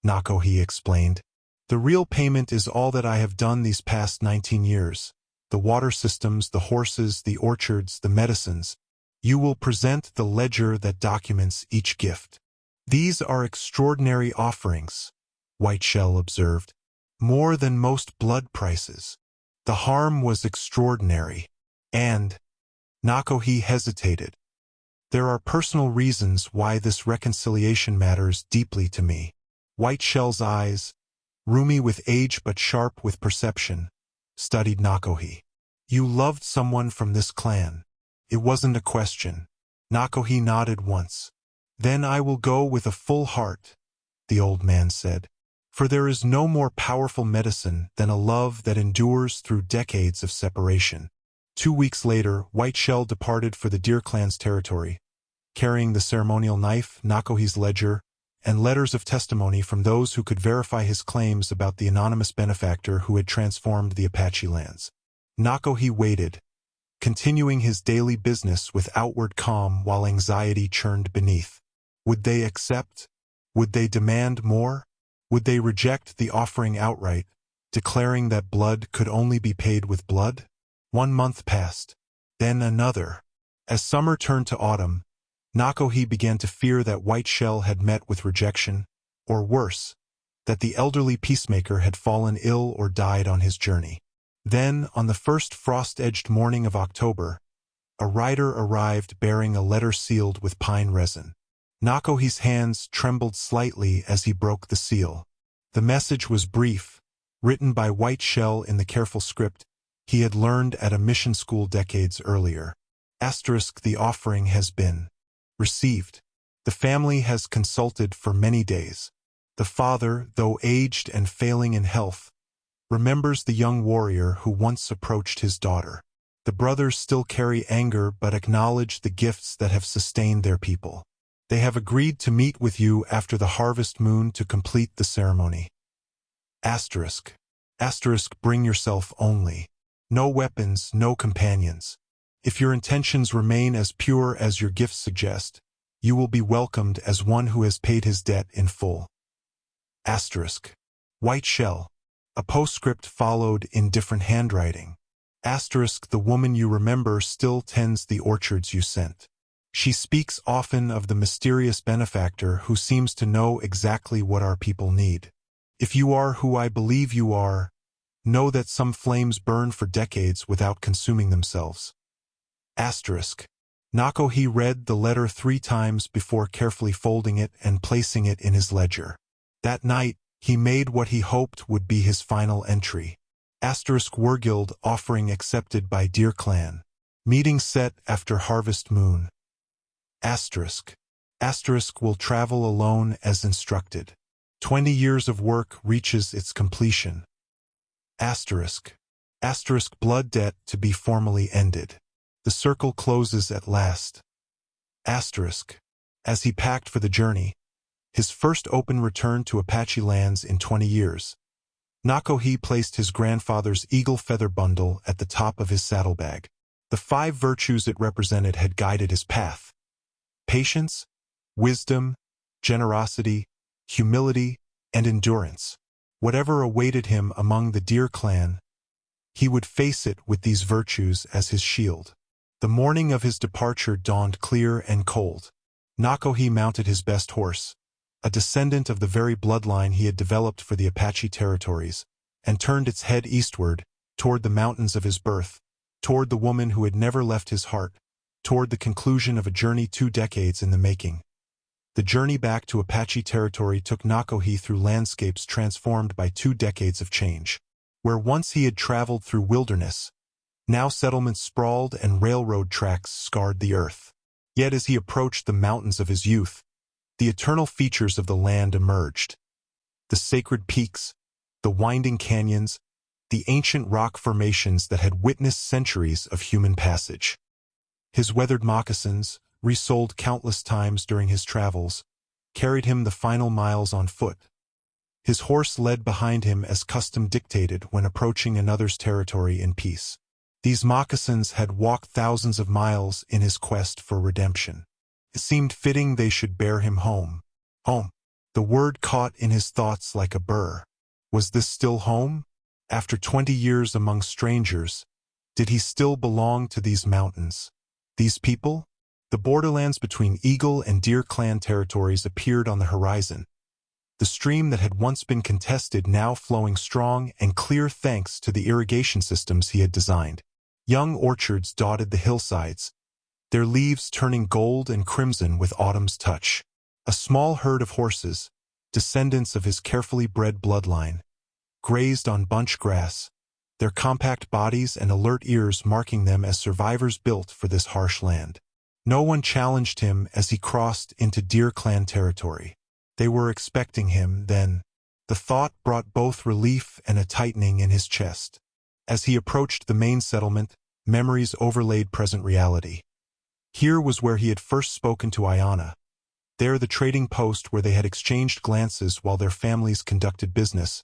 Nakohi explained. "The real payment is all that I have done these past 19 years. The water systems, the horses, the orchards, the medicines. You will present the ledger that documents each gift." "These are extraordinary offerings," White Shell observed. "More than most blood prices. The harm was extraordinary. And—" Nakohi hesitated. "There are personal reasons why this reconciliation matters deeply to me." White Shell's eyes, roomy with age but sharp with perception, studied Nakohi. "You loved someone from this clan. It wasn't a question." Nakohi nodded once. "Then I will go with a full heart," the old man said. "For there is no more powerful medicine than a love that endures through decades of separation." 2 weeks later, White Shell departed for the Deer Clan's territory, carrying the ceremonial knife, Nakohi's ledger, and letters of testimony from those who could verify his claims about the anonymous benefactor who had transformed the Apache lands. Nakohi waited, continuing his daily business with outward calm while anxiety churned beneath. Would they accept? Would they demand more? Would they reject the offering outright, declaring that blood could only be paid with blood? 1 month passed, then another. As summer turned to autumn, Nakohi began to fear that White Shell had met with rejection, or worse, that the elderly peacemaker had fallen ill or died on his journey. Then, on the first frost-edged morning of October, a rider arrived bearing a letter sealed with pine resin. Nakohi's hands trembled slightly as he broke the seal. The message was brief, written by White Shell in the careful script he had learned at a mission school decades earlier. The offering has been received. The family has consulted for many days. The father, though aged and failing in health, remembers the young warrior who once approached his daughter. The brothers still carry anger but acknowledge the gifts that have sustained their people. They have agreed to meet with you after the harvest moon to complete the ceremony. Asterisk. Bring yourself only. No weapons, no companions. If your intentions remain as pure as your gifts suggest, you will be welcomed as one who has paid his debt in full. Asterisk. White Shell. A postscript followed in different handwriting. Asterisk. The woman you remember still tends the orchards you sent. She speaks often of the mysterious benefactor who seems to know exactly what our people need. If you are who I believe you are, know that some flames burn for decades without consuming themselves. Asterisk. Nakohi read the letter 3 times before carefully folding it and placing it in his ledger. That night, he made what he hoped would be his final entry. Asterisk. Warguild offering accepted by Deer Clan. Meeting set after harvest moon. Asterisk. Will travel alone as instructed. 20 years of work reaches its completion. Asterisk. Blood debt to be formally ended. The circle closes at last. Asterisk. As he packed for the journey, his first open return to Apache lands in 20 years, Nakohi placed his grandfather's eagle feather bundle at the top of his saddlebag. The 5 virtues it represented had guided his path: patience, wisdom, generosity, humility, and endurance. Whatever awaited him among the Deer Clan, he would face it with these virtues as his shield. The morning of his departure dawned clear and cold. Nakohi mounted his best horse, a descendant of the very bloodline he had developed for the Apache territories, and turned its head eastward, toward the mountains of his birth, toward the woman who had never left his heart, toward the conclusion of a journey 2 decades in the making. The journey back to Apache territory took Nakohi through landscapes transformed by 2 decades of change. Where once he had traveled through wilderness, now settlements sprawled and railroad tracks scarred the earth. Yet as he approached the mountains of his youth, the eternal features of the land emerged. The sacred peaks, the winding canyons, the ancient rock formations that had witnessed centuries of human passage. His weathered moccasins, resoled countless times during his travels, carried him the final miles on foot. His horse led behind him as custom dictated when approaching another's territory in peace. These moccasins had walked thousands of miles in his quest for redemption. It seemed fitting they should bear him home. Home. The word caught in his thoughts like a burr. Was this still home? After 20 years among strangers, did he still belong to these mountains? These people? The borderlands between Eagle and Deer Clan territories appeared on the horizon. The stream that had once been contested now flowing strong and clear thanks to the irrigation systems he had designed. Young orchards dotted the hillsides, their leaves turning gold and crimson with autumn's touch. A small herd of horses, descendants of his carefully bred bloodline, grazed on bunch grass, their compact bodies and alert ears marking them as survivors built for this harsh land. No one challenged him as he crossed into Deer Clan territory. They were expecting him, then. The thought brought both relief and a tightening in his chest. As he approached the main settlement, memories overlaid present reality. Here was where he had first spoken to Ayanna. There the trading post where they had exchanged glances while their families conducted business.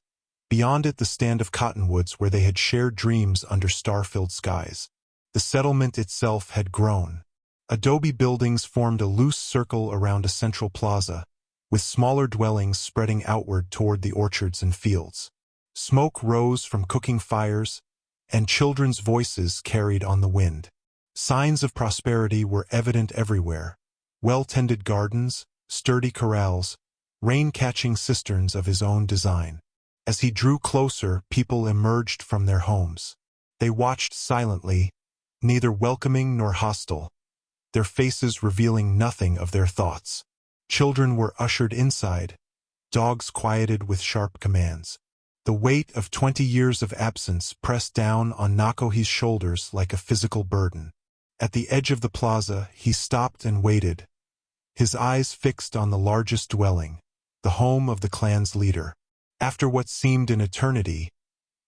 Beyond it the stand of cottonwoods where they had shared dreams under star-filled skies. The settlement itself had grown. Adobe buildings formed a loose circle around a central plaza, with smaller dwellings spreading outward toward the orchards and fields. Smoke rose from cooking fires, and children's voices carried on the wind. Signs of prosperity were evident everywhere. Well-tended gardens, sturdy corrals, rain-catching cisterns of his own design. As he drew closer, people emerged from their homes. They watched silently, neither welcoming nor hostile, their faces revealing nothing of their thoughts. Children were ushered inside, dogs quieted with sharp commands. The weight of 20 years of absence pressed down on Nakohi's shoulders like a physical burden. At the edge of the plaza, he stopped and waited, his eyes fixed on the largest dwelling, the home of the clan's leader. After what seemed an eternity,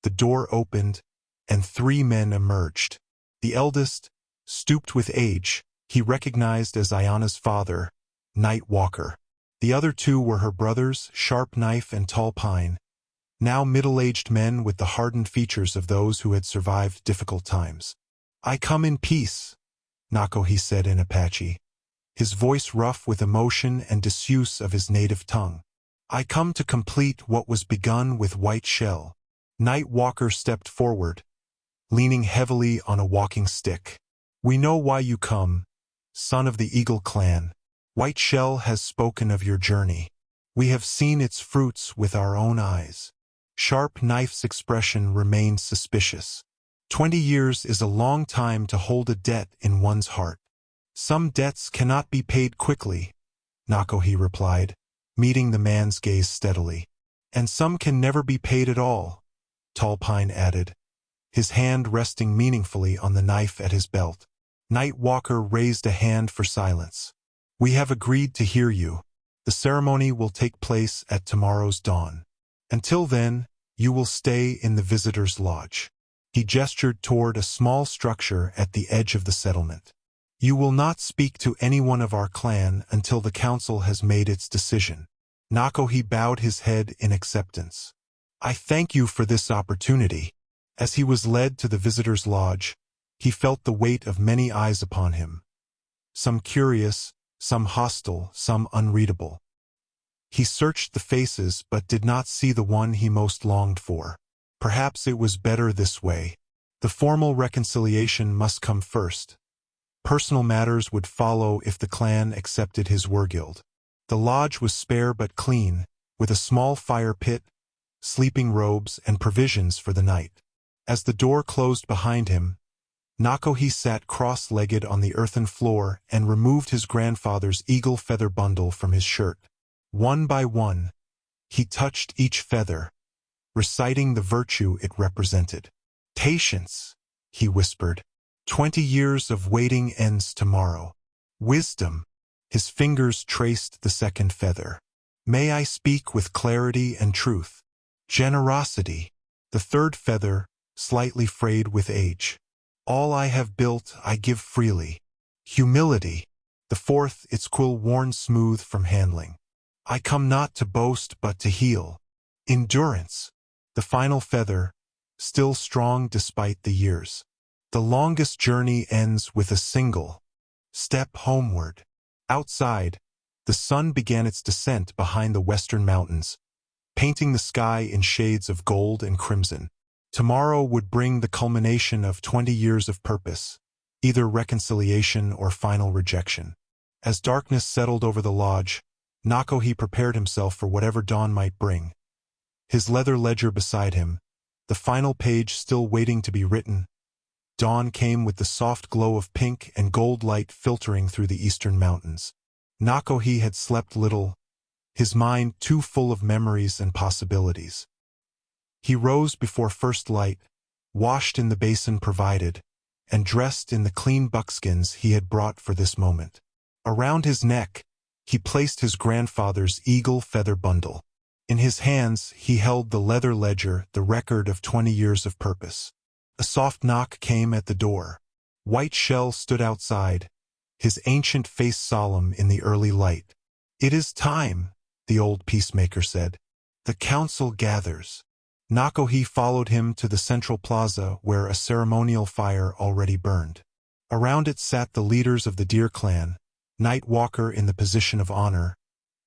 the door opened, and 3 men emerged. The eldest, stooped with age, he recognized as Ayanna's father, Night Walker. The other 2 were her brothers, Sharp Knife and Tall Pine, now middle-aged men with the hardened features of those who had survived difficult times. "I come in peace," Nakohi said in Apache, his voice rough with emotion and disuse of his native tongue. "I come to complete what was begun with White Shell." Night Walker stepped forward, leaning heavily on a walking stick. "We know why you come, son of the Eagle Clan. White Shell has spoken of your journey. We have seen its fruits with our own eyes." Sharp Knife's expression remained suspicious. 20 years is a long time to hold a debt in one's heart. "Some debts cannot be paid quickly," Nakohi replied, meeting the man's gaze steadily. "And some can never be paid at all," Tall Pine added, his hand resting meaningfully on the knife at his belt. Night Walker raised a hand for silence. "We have agreed to hear you. The ceremony will take place at tomorrow's dawn. Until then, you will stay in the visitor's lodge." He gestured toward a small structure at the edge of the settlement. "You will not speak to anyone of our clan until the council has made its decision." Nakohi bowed his head in acceptance. "I thank you for this opportunity." As he was led to the visitor's lodge, he felt the weight of many eyes upon him. Some curious, some hostile, some unreadable. He searched the faces but did not see the one he most longed for. Perhaps it was better this way. The formal reconciliation must come first. Personal matters would follow if the clan accepted his warguild. The lodge was spare but clean, with a small fire pit, sleeping robes, and provisions for the night. As the door closed behind him, Nakohi sat cross-legged on the earthen floor and removed his grandfather's eagle feather bundle from his shirt. One by one, he touched each feather, reciting the virtue it represented. "Patience," he whispered. 20 years of waiting ends tomorrow. "Wisdom." His fingers traced the second feather. "May I speak with clarity and truth." "Generosity." The third feather, slightly frayed with age. "All I have built I give freely." "Humility." The fourth, its quill worn smooth from handling. "I come not to boast but to heal." "Endurance." The final feather, still strong despite the years. "The longest journey ends with a single step homeward." Outside, the sun began its descent behind the western mountains, painting the sky in shades of gold and crimson. Tomorrow would bring the culmination of 20 years of purpose, either reconciliation or final rejection. As darkness settled over the lodge, Nakohi prepared himself for whatever dawn might bring. His leather ledger beside him, the final page still waiting to be written. Dawn came with the soft glow of pink and gold light filtering through the eastern mountains. Nakohi had slept little, his mind too full of memories and possibilities. He rose before first light, washed in the basin provided, and dressed in the clean buckskins he had brought for this moment. Around his neck, he placed his grandfather's eagle feather bundle. In his hands, he held the leather ledger, the record of 20 years of purpose. A soft knock came at the door. White Shell stood outside, his ancient face solemn in the early light. "It is time," the old peacemaker said. "The council gathers." Nakohi followed him to the central plaza where a ceremonial fire already burned. Around it sat the leaders of the Deer clan, Nightwalker in the position of honor,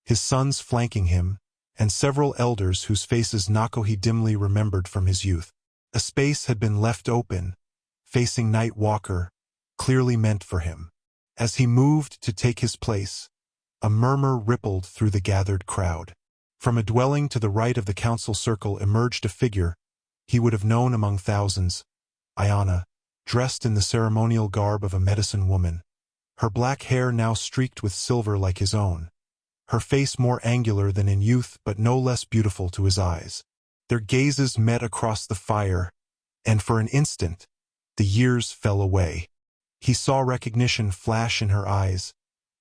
his sons flanking him, and several elders whose faces Nakohi dimly remembered from his youth. A space had been left open, facing Nightwalker, clearly meant for him. As he moved to take his place, a murmur rippled through the gathered crowd. From a dwelling to the right of the council circle emerged a figure he would have known among thousands, Ayana, dressed in the ceremonial garb of a medicine woman, her black hair now streaked with silver like his own, her face more angular than in youth but no less beautiful to his eyes. Their gazes met across the fire, and for an instant, the years fell away. He saw recognition flash in her eyes,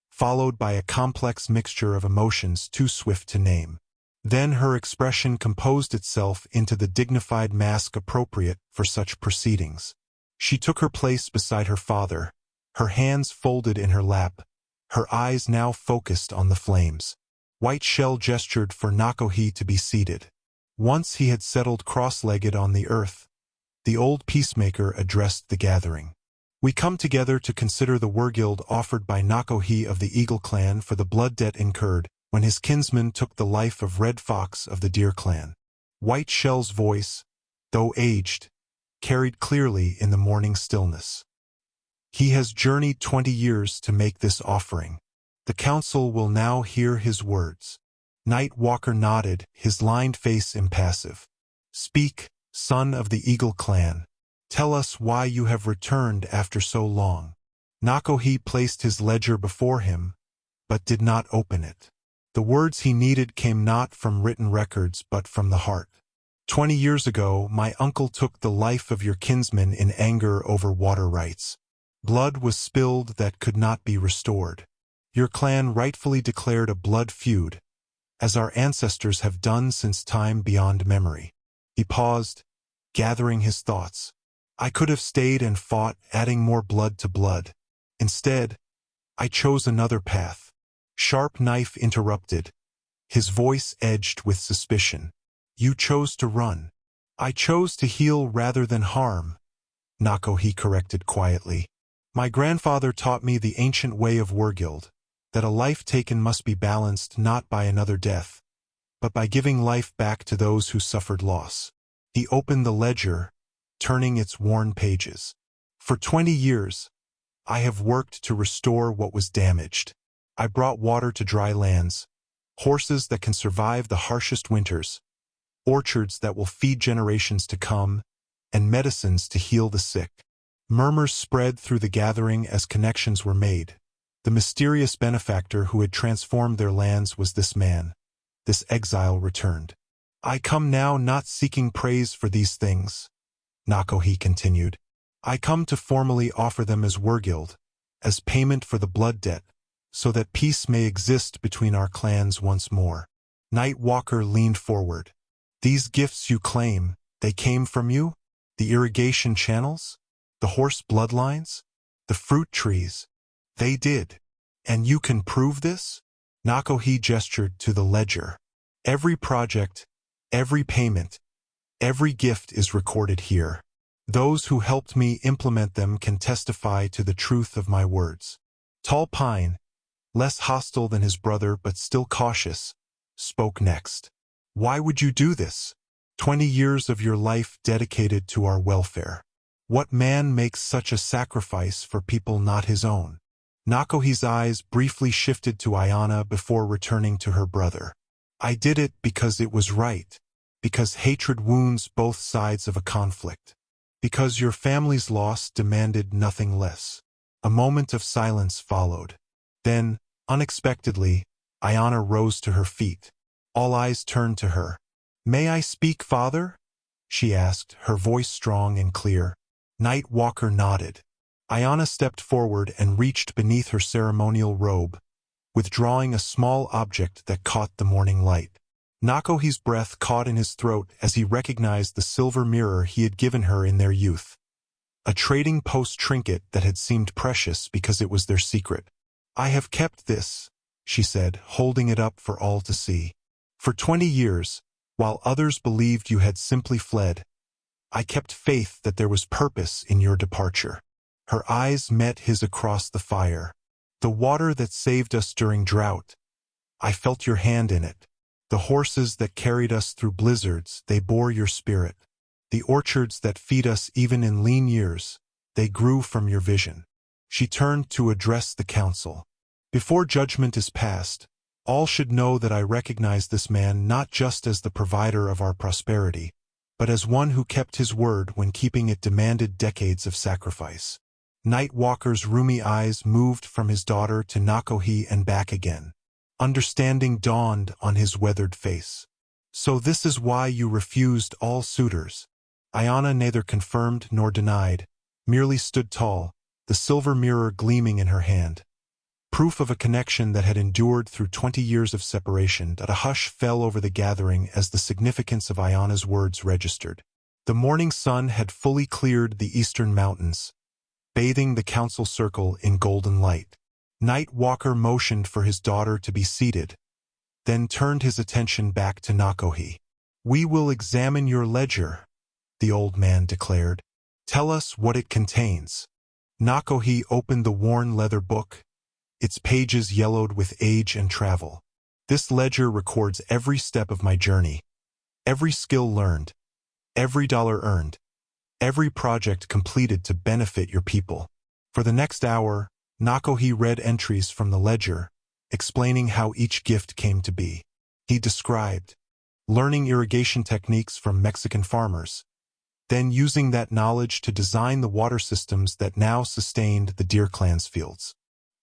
followed by a complex mixture of emotions too swift to name. Then her expression composed itself into the dignified mask appropriate for such proceedings. She took her place beside her father, her hands folded in her lap, her eyes now focused on the flames. White Shell gestured for Nakohi to be seated. Once he had settled cross-legged on the earth, the old peacemaker addressed the gathering. "We come together to consider the wergild offered by Nakohi of the Eagle clan for the blood debt incurred when his kinsman took the life of Red Fox of the Deer clan." White Shell's voice, though aged, carried clearly in the morning stillness. "He has journeyed 20 years to make this offering. The council will now hear his words." Nightwalker nodded, his lined face impassive. "Speak, son of the Eagle clan. Tell us why you have returned after so long." Nakohi placed his ledger before him, but did not open it. The words he needed came not from written records but from the heart. 20 years ago, my uncle took the life of your kinsman in anger over water rights. Blood was spilled that could not be restored. Your clan rightfully declared a blood feud, as our ancestors have done since time beyond memory. He paused, gathering his thoughts. I could have stayed and fought, adding more blood to blood. Instead, I chose another path. Sharp knife interrupted, his voice edged with suspicion. You chose to run. I chose to heal rather than harm, Nakohi corrected quietly. My grandfather taught me the ancient way of wergild, that a life taken must be balanced not by another death, but by giving life back to those who suffered loss. He opened the ledger, turning its worn pages. For 20 years, I have worked to restore what was damaged. I brought water to dry lands, horses that can survive the harshest winters, orchards that will feed generations to come, and medicines to heal the sick. Murmurs spread through the gathering as connections were made. The mysterious benefactor who had transformed their lands was this man. This exile returned. I come now not seeking praise for these things, Nakohi continued. I come to formally offer them as Wergild, as payment for the blood debt, so that peace may exist between our clans once more. Nightwalker leaned forward. These gifts you claim, they came from you? The irrigation channels? The horse bloodlines? The fruit trees? They did. And you can prove this? Nakohi gestured to the ledger. Every project, every payment, every gift is recorded here. Those who helped me implement them can testify to the truth of my words. Tall Pine, less hostile than his brother but still cautious, spoke next. Why would you do this? 20 years of your life dedicated to our welfare. What man makes such a sacrifice for people not his own? Nakohi's eyes briefly shifted to Ayana before returning to her brother. I did it because it was right. Because hatred wounds both sides of a conflict. Because your family's loss demanded nothing less. A moment of silence followed. Then, unexpectedly, Ayana rose to her feet. All eyes turned to her. May I speak, father? She asked, her voice strong and clear. Nightwalker nodded. Ayana stepped forward and reached beneath her ceremonial robe, withdrawing a small object that caught the morning light. Nakohi's breath caught in his throat as he recognized the silver mirror he had given her in their youth. A trading post trinket that had seemed precious because it was their secret. I have kept this, she said, holding it up for all to see. For 20 years, while others believed you had simply fled, I kept faith that there was purpose in your departure. Her eyes met his across the fire. The water that saved us during drought, I felt your hand in it. The horses that carried us through blizzards, they bore your spirit. The orchards that feed us even in lean years, they grew from your vision. She turned to address the council. Before judgment is passed, all should know that I recognize this man not just as the provider of our prosperity, but as one who kept his word when keeping it demanded decades of sacrifice. Nightwalker's rheumy eyes moved from his daughter to Nakohi and back again. Understanding dawned on his weathered face. So this is why you refused all suitors. Ayana neither confirmed nor denied, merely stood tall, the silver mirror gleaming in her hand. Proof of a connection that had endured through 20 years of separation. A hush fell over the gathering as the significance of Ayana's words registered. The morning sun had fully cleared the eastern mountains, bathing the council circle in golden light. Nightwalker motioned for his daughter to be seated, then turned his attention back to Nakohi. We will examine your ledger, the old man declared. Tell us what it contains. Nakohi opened the worn leather book, its pages yellowed with age and travel. This ledger records every step of my journey, every skill learned, every dollar earned, every project completed to benefit your people. For the next hour, Nakohi read entries from the ledger, explaining how each gift came to be. He described learning irrigation techniques from Mexican farmers, then using that knowledge to design the water systems that now sustained the Deer Clan's fields.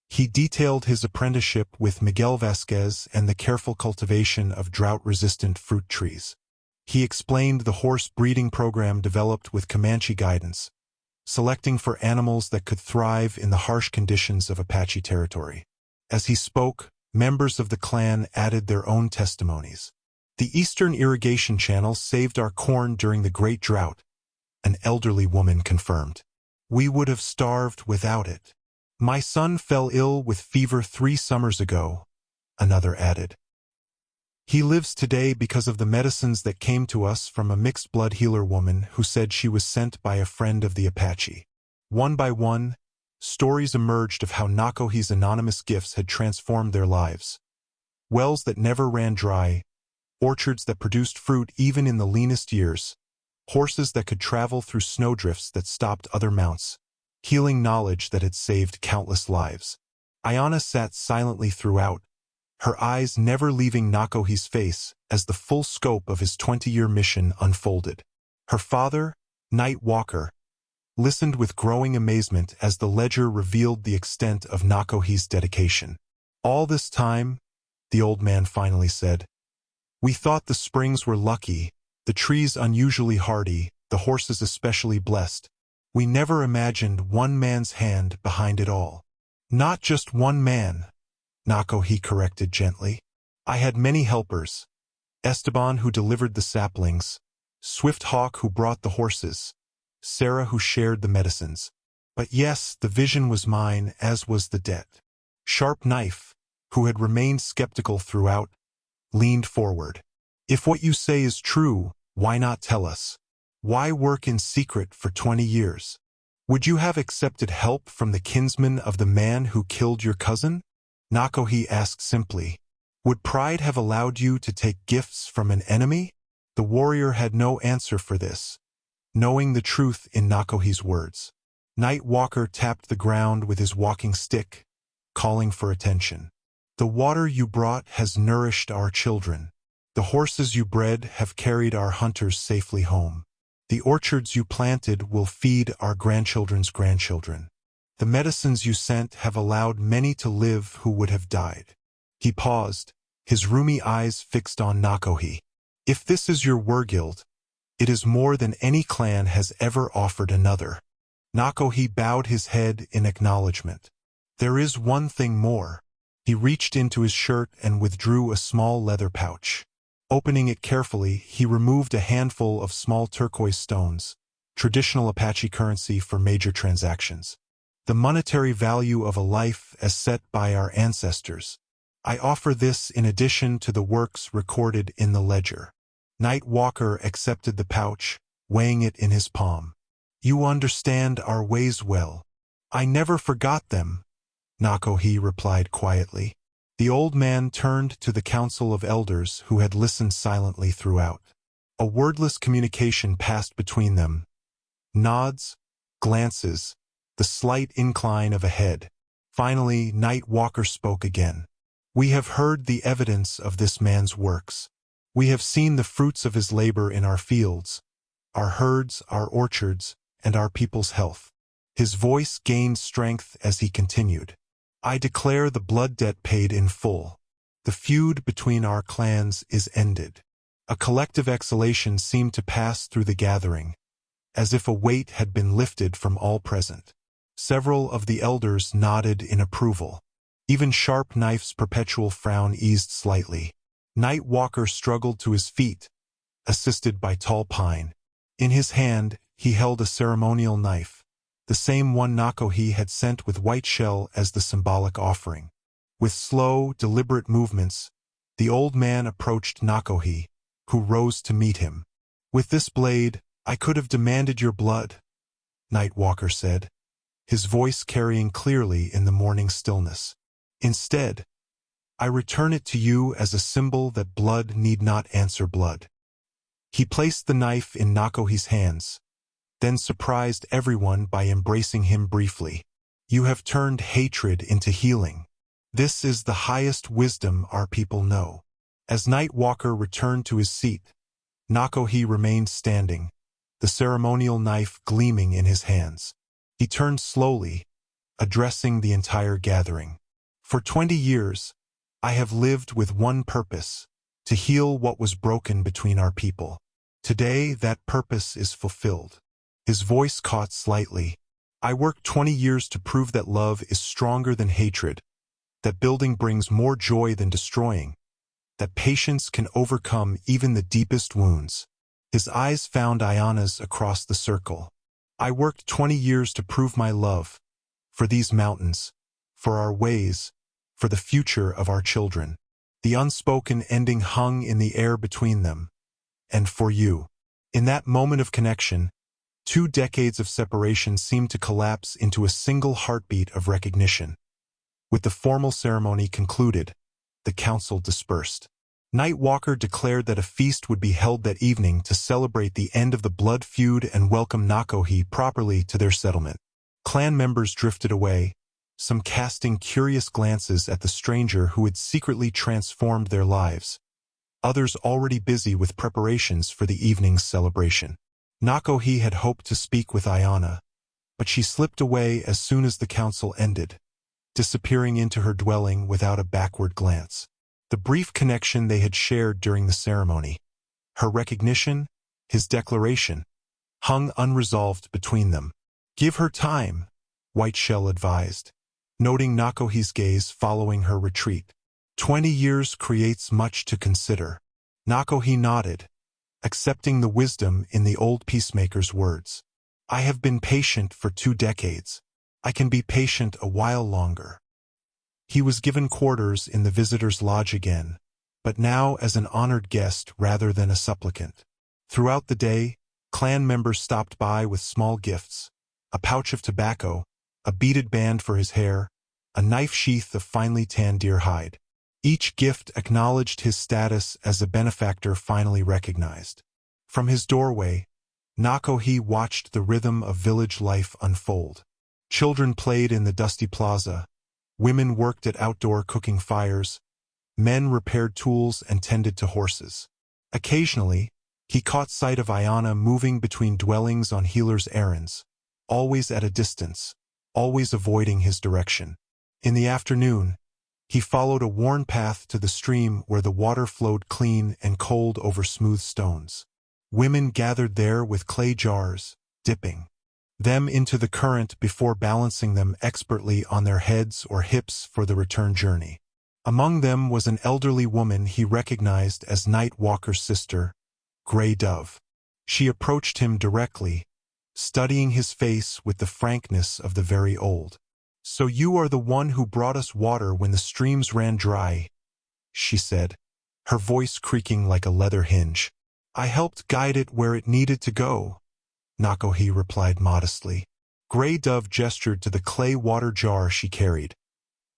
He detailed his apprenticeship with Miguel Vasquez and the careful cultivation of drought-resistant fruit trees. He explained the horse breeding program developed with Comanche guidance, selecting for animals that could thrive in the harsh conditions of Apache territory. As he spoke, members of the clan added their own testimonies. The eastern irrigation channel saved our corn during the Great Drought, an elderly woman confirmed. We would have starved without it. My son fell ill with fever 3 summers ago, another added. He lives today because of the medicines that came to us from a mixed-blood healer woman who said she was sent by a friend of the Apache. One by one, stories emerged of how Nakohi's anonymous gifts had transformed their lives. Wells that never ran dry, orchards that produced fruit even in the leanest years, horses that could travel through snowdrifts that stopped other mounts, healing knowledge that had saved countless lives. Ayana sat silently throughout, her eyes never leaving Nakohi's face as the full scope of his 20-year mission unfolded. Her father, Nightwalker, listened with growing amazement as the ledger revealed the extent of Nakohi's dedication. All this time, the old man finally said, We thought the springs were lucky, the trees unusually hardy, the horses especially blessed. We never imagined one man's hand behind it all. Not just one man, Nakohi corrected gently. I had many helpers. Esteban who delivered the saplings, Swift Hawk who brought the horses, Sarah who shared the medicines. But yes, the vision was mine, as was the debt. Sharp Knife, who had remained skeptical throughout, leaned forward. If what you say is true, why not tell us? Why work in secret for 20 years? Would you have accepted help from the kinsman of the man who killed your cousin? Nakohi asked simply. Would pride have allowed you to take gifts from an enemy? The warrior had no answer for this, knowing the truth in Nakohi's words. Night Walker tapped the ground with his walking stick, calling for attention. The water you brought has nourished our children. The horses you bred have carried our hunters safely home. The orchards you planted will feed our grandchildren's grandchildren. The medicines you sent have allowed many to live who would have died. He paused, his rheumy eyes fixed on Nakohi. If this is your Wergild, it is more than any clan has ever offered another. Nakohi bowed his head in acknowledgement. There is one thing more. He reached into his shirt and withdrew a small leather pouch. Opening it carefully, he removed a handful of small turquoise stones, traditional Apache currency for major transactions. The monetary value of a life as set by our ancestors. I offer this in addition to the works recorded in the ledger. Night Walker accepted the pouch, weighing it in his palm. You understand our ways well. I never forgot them, Nakohi replied quietly. The old man turned to the council of elders who had listened silently throughout. A wordless communication passed between them. Nods, glances, the slight incline of a head. Finally, Night Walker spoke again. We have heard the evidence of this man's works. We have seen the fruits of his labor in our fields, our herds, our orchards, and our people's health. His voice gained strength as he continued. I declare the blood debt paid in full. The feud between our clans is ended. A collective exhalation seemed to pass through the gathering, as if a weight had been lifted from all present. Several of the elders nodded in approval. Even Sharp Knife's perpetual frown eased slightly. Night Walker struggled to his feet, assisted by Tall Pine. In his hand, he held a ceremonial knife, the same one Nakohi had sent with white shell as the symbolic offering. With slow, deliberate movements, the old man approached Nakohi, who rose to meet him. With this blade, I could have demanded your blood, Night Walker said, his voice carrying clearly in the morning stillness. Instead, I return it to you as a symbol that blood need not answer blood. He placed the knife in Nakohi's hands, then surprised everyone by embracing him briefly. You have turned hatred into healing. This is the highest wisdom our people know. As Night Walker returned to his seat, Nakohi remained standing, the ceremonial knife gleaming in his hands. He turned slowly, addressing the entire gathering. For 20 years, I have lived with one purpose, to heal what was broken between our people. Today, that purpose is fulfilled. His voice caught slightly. I worked 20 years to prove that love is stronger than hatred, that building brings more joy than destroying, that patience can overcome even the deepest wounds. His eyes found Ayana's across the circle. I worked 20 years to prove my love, for these mountains, for our ways, for the future of our children. The unspoken ending hung in the air between them. And for you. In that moment of connection, 2 decades of separation seemed to collapse into a single heartbeat of recognition. With the formal ceremony concluded, the council dispersed. Night Walker declared that a feast would be held that evening to celebrate the end of the blood feud and welcome Nakohi properly to their settlement. Clan members drifted away, some casting curious glances at the stranger who had secretly transformed their lives, others already busy with preparations for the evening's celebration. Nakohi had hoped to speak with Ayana, but she slipped away as soon as the council ended, disappearing into her dwelling without a backward glance. The brief connection they had shared during the ceremony, her recognition, his declaration, hung unresolved between them. "Give her time," Whiteshell advised, noting Nakohi's gaze following her retreat. 20 years creates much to consider." Nakohi nodded, accepting the wisdom in the old peacemaker's words. "I have been patient for 2 decades. I can be patient a while longer." He was given quarters in the visitor's lodge again, but now as an honored guest rather than a supplicant. Throughout the day, clan members stopped by with small gifts: a pouch of tobacco, a beaded band for his hair, a knife sheath of finely tanned deer hide. Each gift acknowledged his status as a benefactor finally recognized. From his doorway, Nakohi watched the rhythm of village life unfold. Children played in the dusty plaza, women worked at outdoor cooking fires, men repaired tools and tended to horses. Occasionally, he caught sight of Ayana moving between dwellings on healer's errands, always at a distance, always avoiding his direction. In the afternoon, he followed a worn path to the stream where the water flowed clean and cold over smooth stones. Women gathered there with clay jars, dipping them into the current before balancing them expertly on their heads or hips for the return journey. Among them was an elderly woman he recognized as Night Walker's sister, Grey Dove. She approached him directly, studying his face with the frankness of the very old. "So you are the one who brought us water when the streams ran dry," she said, her voice creaking like a leather hinge. "I helped guide it where it needed to go," Nakohi replied modestly. Grey Dove gestured to the clay water jar she carried,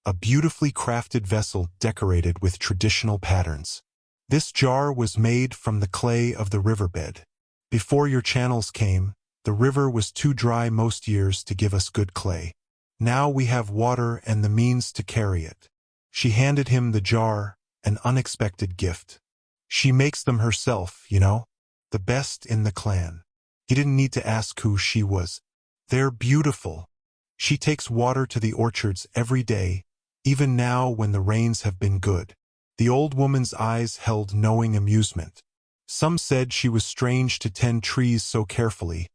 a beautifully crafted vessel decorated with traditional patterns. "This jar was made from the clay of the riverbed. Before your channels came, the river was too dry most years to give us good clay. Now we have water and the means to carry it." She handed him the jar, an unexpected gift. "She makes them herself, you know, the best in the clan." He didn't need to ask who she was. "They're beautiful. She takes water to the orchards every day, even now when the rains have been good." The old woman's eyes held knowing amusement. Some said she was strange to tend trees so carefully,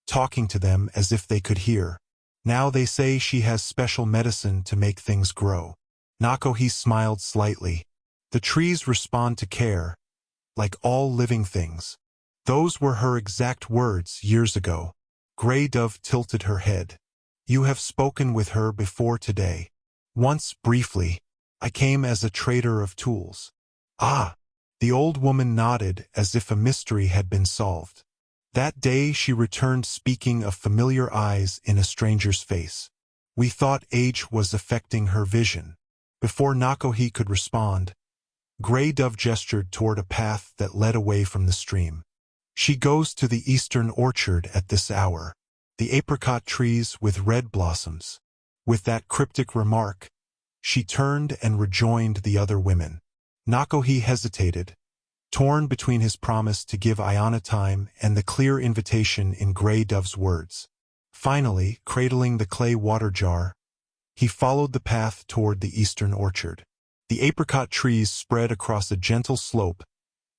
talking to them as if they could hear. Now they say she has special medicine to make things grow. Nakohi smiled slightly. "The trees respond to care, like all living things." Those were her exact words years ago. Grey Dove tilted her head. "You have spoken with her before today." "Once, briefly. I came as a trader of tools." "Ah!" The old woman nodded as if a mystery had been solved. That day she returned speaking of familiar eyes in a stranger's face. We thought age was affecting her vision. Before Nakohi could respond, Grey Dove gestured toward a path that led away from the stream. "She goes to the eastern orchard at this hour. The apricot trees with red blossoms." With that cryptic remark, she turned and rejoined the other women. Nakohi hesitated, torn between his promise to give Ayana time and the clear invitation in Grey Dove's words. Finally, cradling the clay water jar, he followed the path toward the eastern orchard. The apricot trees spread across a gentle slope,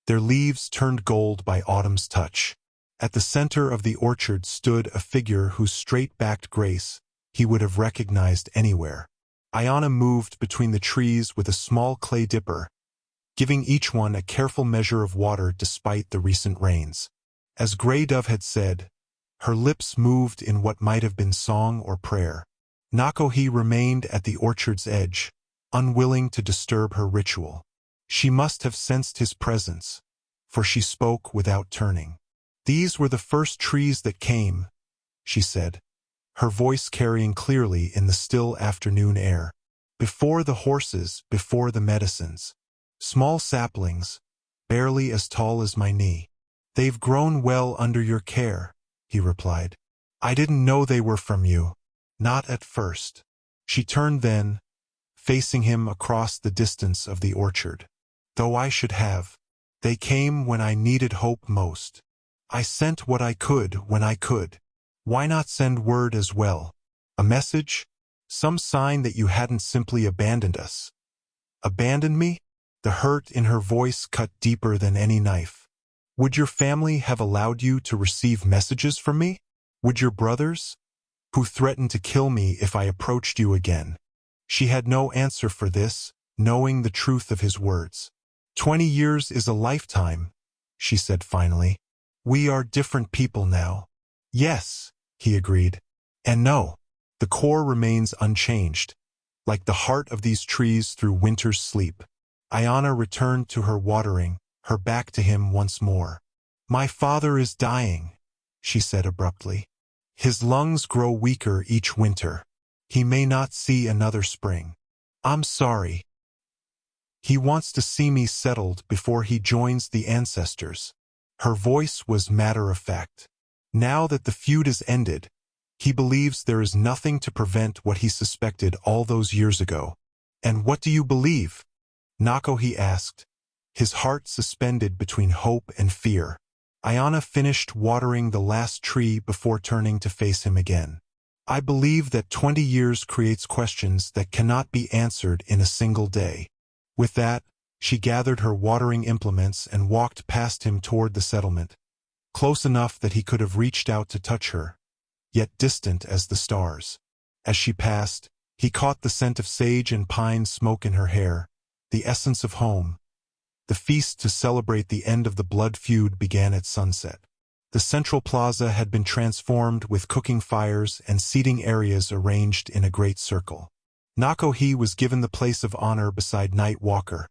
their leaves turned gold by autumn's touch. At the center of the orchard stood a figure whose straight-backed grace he would have recognized anywhere. Ayana moved between the trees with a small clay dipper, giving each one a careful measure of water despite the recent rains. As Grey Dove had said, her lips moved in what might have been song or prayer. Nakohi remained at the orchard's edge, unwilling to disturb her ritual. She must have sensed his presence, for she spoke without turning. "These were the first trees that came," she said, her voice carrying clearly in the still afternoon air. "Before the horses, before the medicines. Small saplings, barely as tall as my knee. They've grown well under your care," he replied. "I didn't know they were from you. Not at first." She turned then, facing him across the distance of the orchard. "Though I should have. They came when I needed hope most. I sent what I could when I could. Why not send word as well? A message? Some sign that you hadn't simply abandoned us." "Abandoned me?" The hurt in her voice cut deeper than any knife. Would your family have allowed you to receive messages from me? Would your brothers, who threatened to kill me if I approached you again? She had no answer for this, knowing the truth of his words. 20 years is a lifetime, she said finally. We are different people now. Yes, he agreed. And no, the core remains unchanged, like the heart of these trees through winter's sleep. Ayana returned to her watering, her back to him once more. My father is dying, she said abruptly. His lungs grow weaker each winter. He may not see another spring. I'm sorry. He wants to see me settled before he joins the ancestors. Her voice was matter-of-fact. Now that the feud is ended, he believes there is nothing to prevent what he suspected all those years ago. And what do you believe? Nakohi asked, his heart suspended between hope and fear. Ayana finished watering the last tree before turning to face him again. I believe that 20 years creates questions that cannot be answered in a single day. With that, she gathered her watering implements and walked past him toward the settlement, close enough that he could have reached out to touch her, yet distant as the stars. As she passed, he caught the scent of sage and pine smoke in her hair, the essence of home. The feast to celebrate the end of the blood feud began at sunset. The central plaza had been transformed with cooking fires and seating areas arranged in a great circle. Nakohi was given the place of honor beside Night Walker,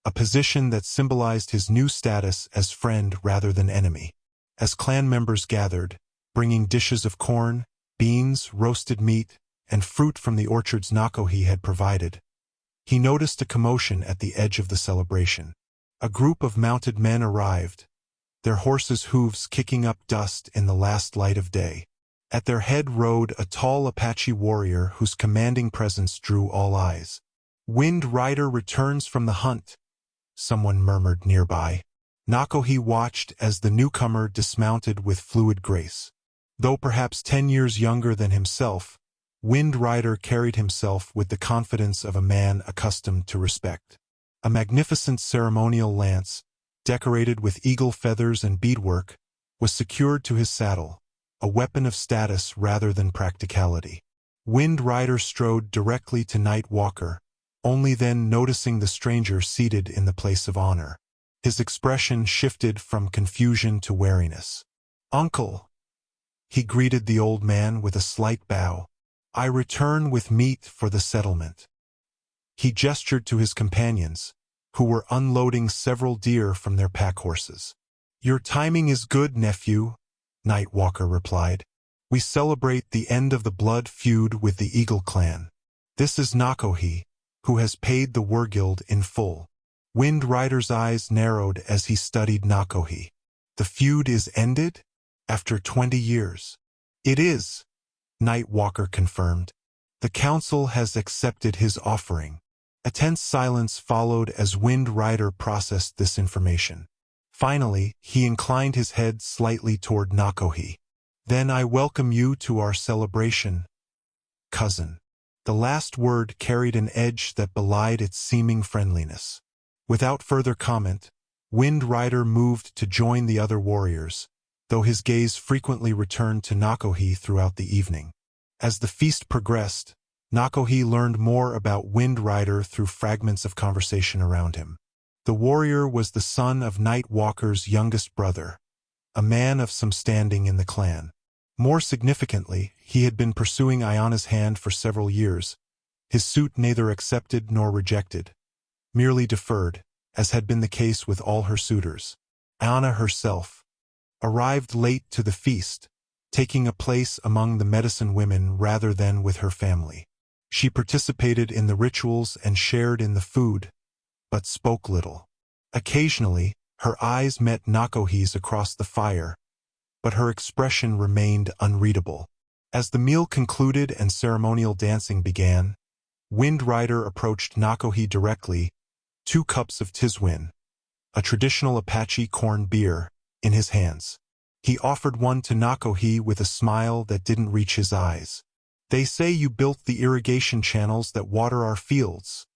a position that symbolized his new status as friend rather than enemy. As clan members gathered, bringing dishes of corn, beans, roasted meat, and fruit from the orchards Nakohi had provided, he noticed a commotion at the edge of the celebration. A group of mounted men arrived, their horses' hooves kicking up dust in the last light of day. At their head rode a tall Apache warrior whose commanding presence drew all eyes. Wind Rider returns from the hunt, someone murmured nearby. Nakohi watched as the newcomer dismounted with fluid grace. Though perhaps 10 years younger than himself, Wind Rider carried himself with the confidence of a man accustomed to respect. A magnificent ceremonial lance, decorated with eagle feathers and beadwork, was secured to his saddle, a weapon of status rather than practicality. Wind Rider strode directly to Night Walker, only then noticing the stranger seated in the place of honor. His expression shifted from confusion to wariness. "Uncle," he greeted the old man with a slight bow, "I return with meat for the settlement." He gestured to his companions, who were unloading several deer from their pack horses. "Your timing is good, nephew," Night Walker replied. "We celebrate the end of the blood feud with the Eagle clan. This is Nakohi, who has paid the Warguild in full." Wind Rider's eyes narrowed as he studied Nakohi. "The feud is ended? After 20 years?" "It is," Night Walker confirmed. "The council has accepted his offering." A tense silence followed as Wind Rider processed this information. Finally, he inclined his head slightly toward Nakohi. "Then I welcome you to our celebration, cousin." The last word carried an edge that belied its seeming friendliness. Without further comment, Wind Rider moved to join the other warriors, though his gaze frequently returned to Nakohi throughout the evening. As the feast progressed, Nakohi learned more about Wind Rider through fragments of conversation around him. The warrior was the son of Night Walker's youngest brother, a man of some standing in the clan. More significantly, he had been pursuing Ayana's hand for several years, his suit neither accepted nor rejected, merely deferred, as had been the case with all her suitors. Ayana herself arrived late to the feast, taking a place among the medicine women rather than with her family. She participated in the rituals and shared in the food, but spoke little. Occasionally, her eyes met Nakohi's across the fire, but her expression remained unreadable. As the meal concluded and ceremonial dancing began, Wind Rider approached Nakohi directly, 2 cups of Tizwin, a traditional Apache corn beer, in his hands. He offered one to Nakohi with a smile that didn't reach his eyes. "They say you built the irrigation channels that water our fields,"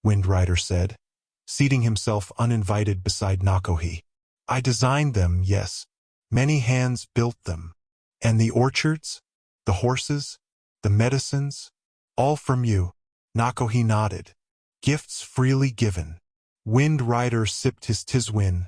Wind Rider said. seating himself uninvited beside Nakohi. I designed them, yes. Many hands built them. And the orchards? The horses? The medicines? All from you. Nakohi nodded. Gifts freely given. Wind Rider sipped his tiswin,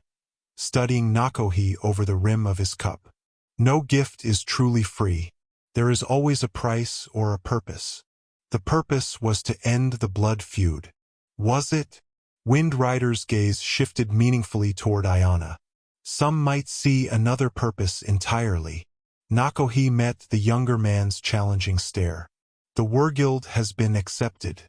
studying Nakohi over the rim of his cup. No gift is truly free. There is always a price or a purpose. The purpose was to end the blood feud. Was it? Wind Rider's gaze shifted meaningfully toward Ayana. Some might see another purpose entirely. Nakohi met the younger man's challenging stare. The Warguild has been accepted.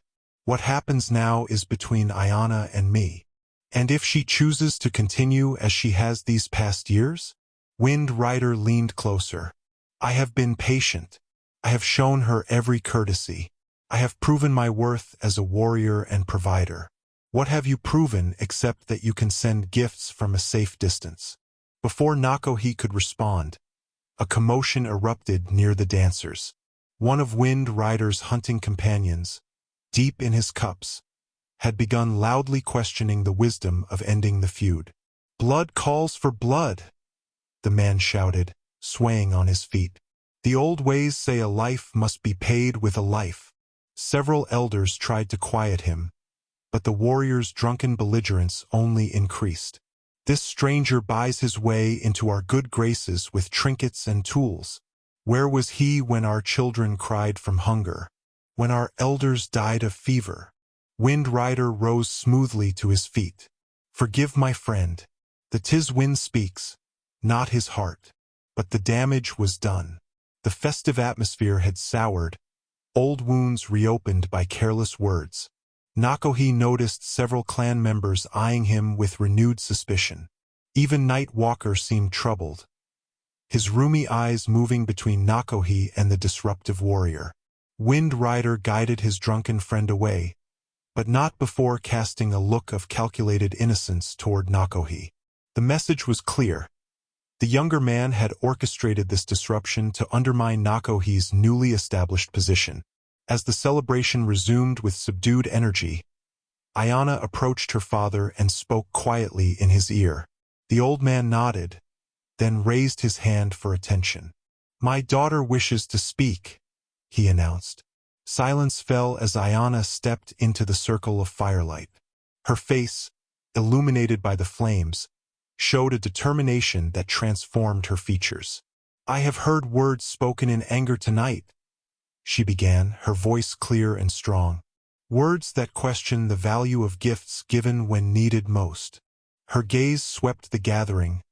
What happens now is between Ayana and me. And if she chooses to continue as she has these past years? Wind Rider leaned closer. I have been patient. I have shown her every courtesy. I have proven my worth as a warrior and provider. What have you proven except that you can send gifts from a safe distance? Before Nakohi could respond, a commotion erupted near the dancers. One of Wind Rider's hunting companions, deep in his cups, had begun loudly questioning the wisdom of ending the feud. Blood calls for blood, the man shouted, swaying on his feet. The old ways say a life must be paid with a life. Several elders tried to quiet him, but the warrior's drunken belligerence only increased. This stranger buys his way into our good graces with trinkets and tools. Where was he when our children cried from hunger? When our elders died of fever? Wind Rider rose smoothly to his feet. Forgive my friend. The Tiswind speaks, not his heart. But the damage was done. The festive atmosphere had soured, old wounds reopened by careless words. Nakohi noticed several clan members eyeing him with renewed suspicion. Even Night Walker seemed troubled, his rheumy eyes moving between Nakohi and the disruptive warrior. Wind Rider guided his drunken friend away, but not before casting a look of calculated innocence toward Nakohi. The message was clear. The younger man had orchestrated this disruption to undermine Nakohi's newly established position. As the celebration resumed with subdued energy, Ayana approached her father and spoke quietly in his ear. The old man nodded, then raised his hand for attention. My daughter wishes to speak, he announced. Silence fell as Ayana stepped into the circle of firelight. Her face, illuminated by the flames, showed a determination that transformed her features. I have heard words spoken in anger tonight, she began, her voice clear and strong. Words that question the value of gifts given when needed most. Her gaze swept the gathering,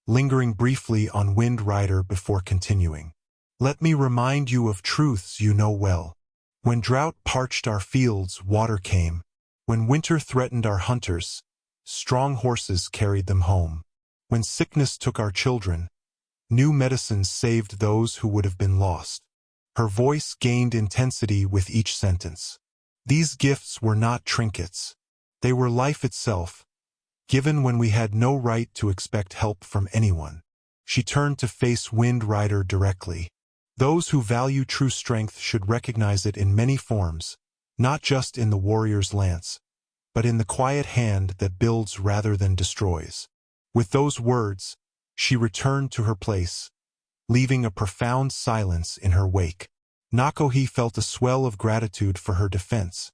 lingering briefly on Wind Rider before continuing. Let me remind you of truths you know well. When drought parched our fields, water came. When winter threatened our hunters, strong horses carried them home. When sickness took our children, new medicines saved those who would have been lost. Her voice gained intensity with each sentence. These gifts were not trinkets. They were life itself, given when we had no right to expect help from anyone. She turned to face Wind Rider directly. Those who value true strength should recognize it in many forms, not just in the warrior's lance, but in the quiet hand that builds rather than destroys. With those words, she returned to her place, leaving a profound silence in her wake. Nakohi felt a swell of gratitude for her defense,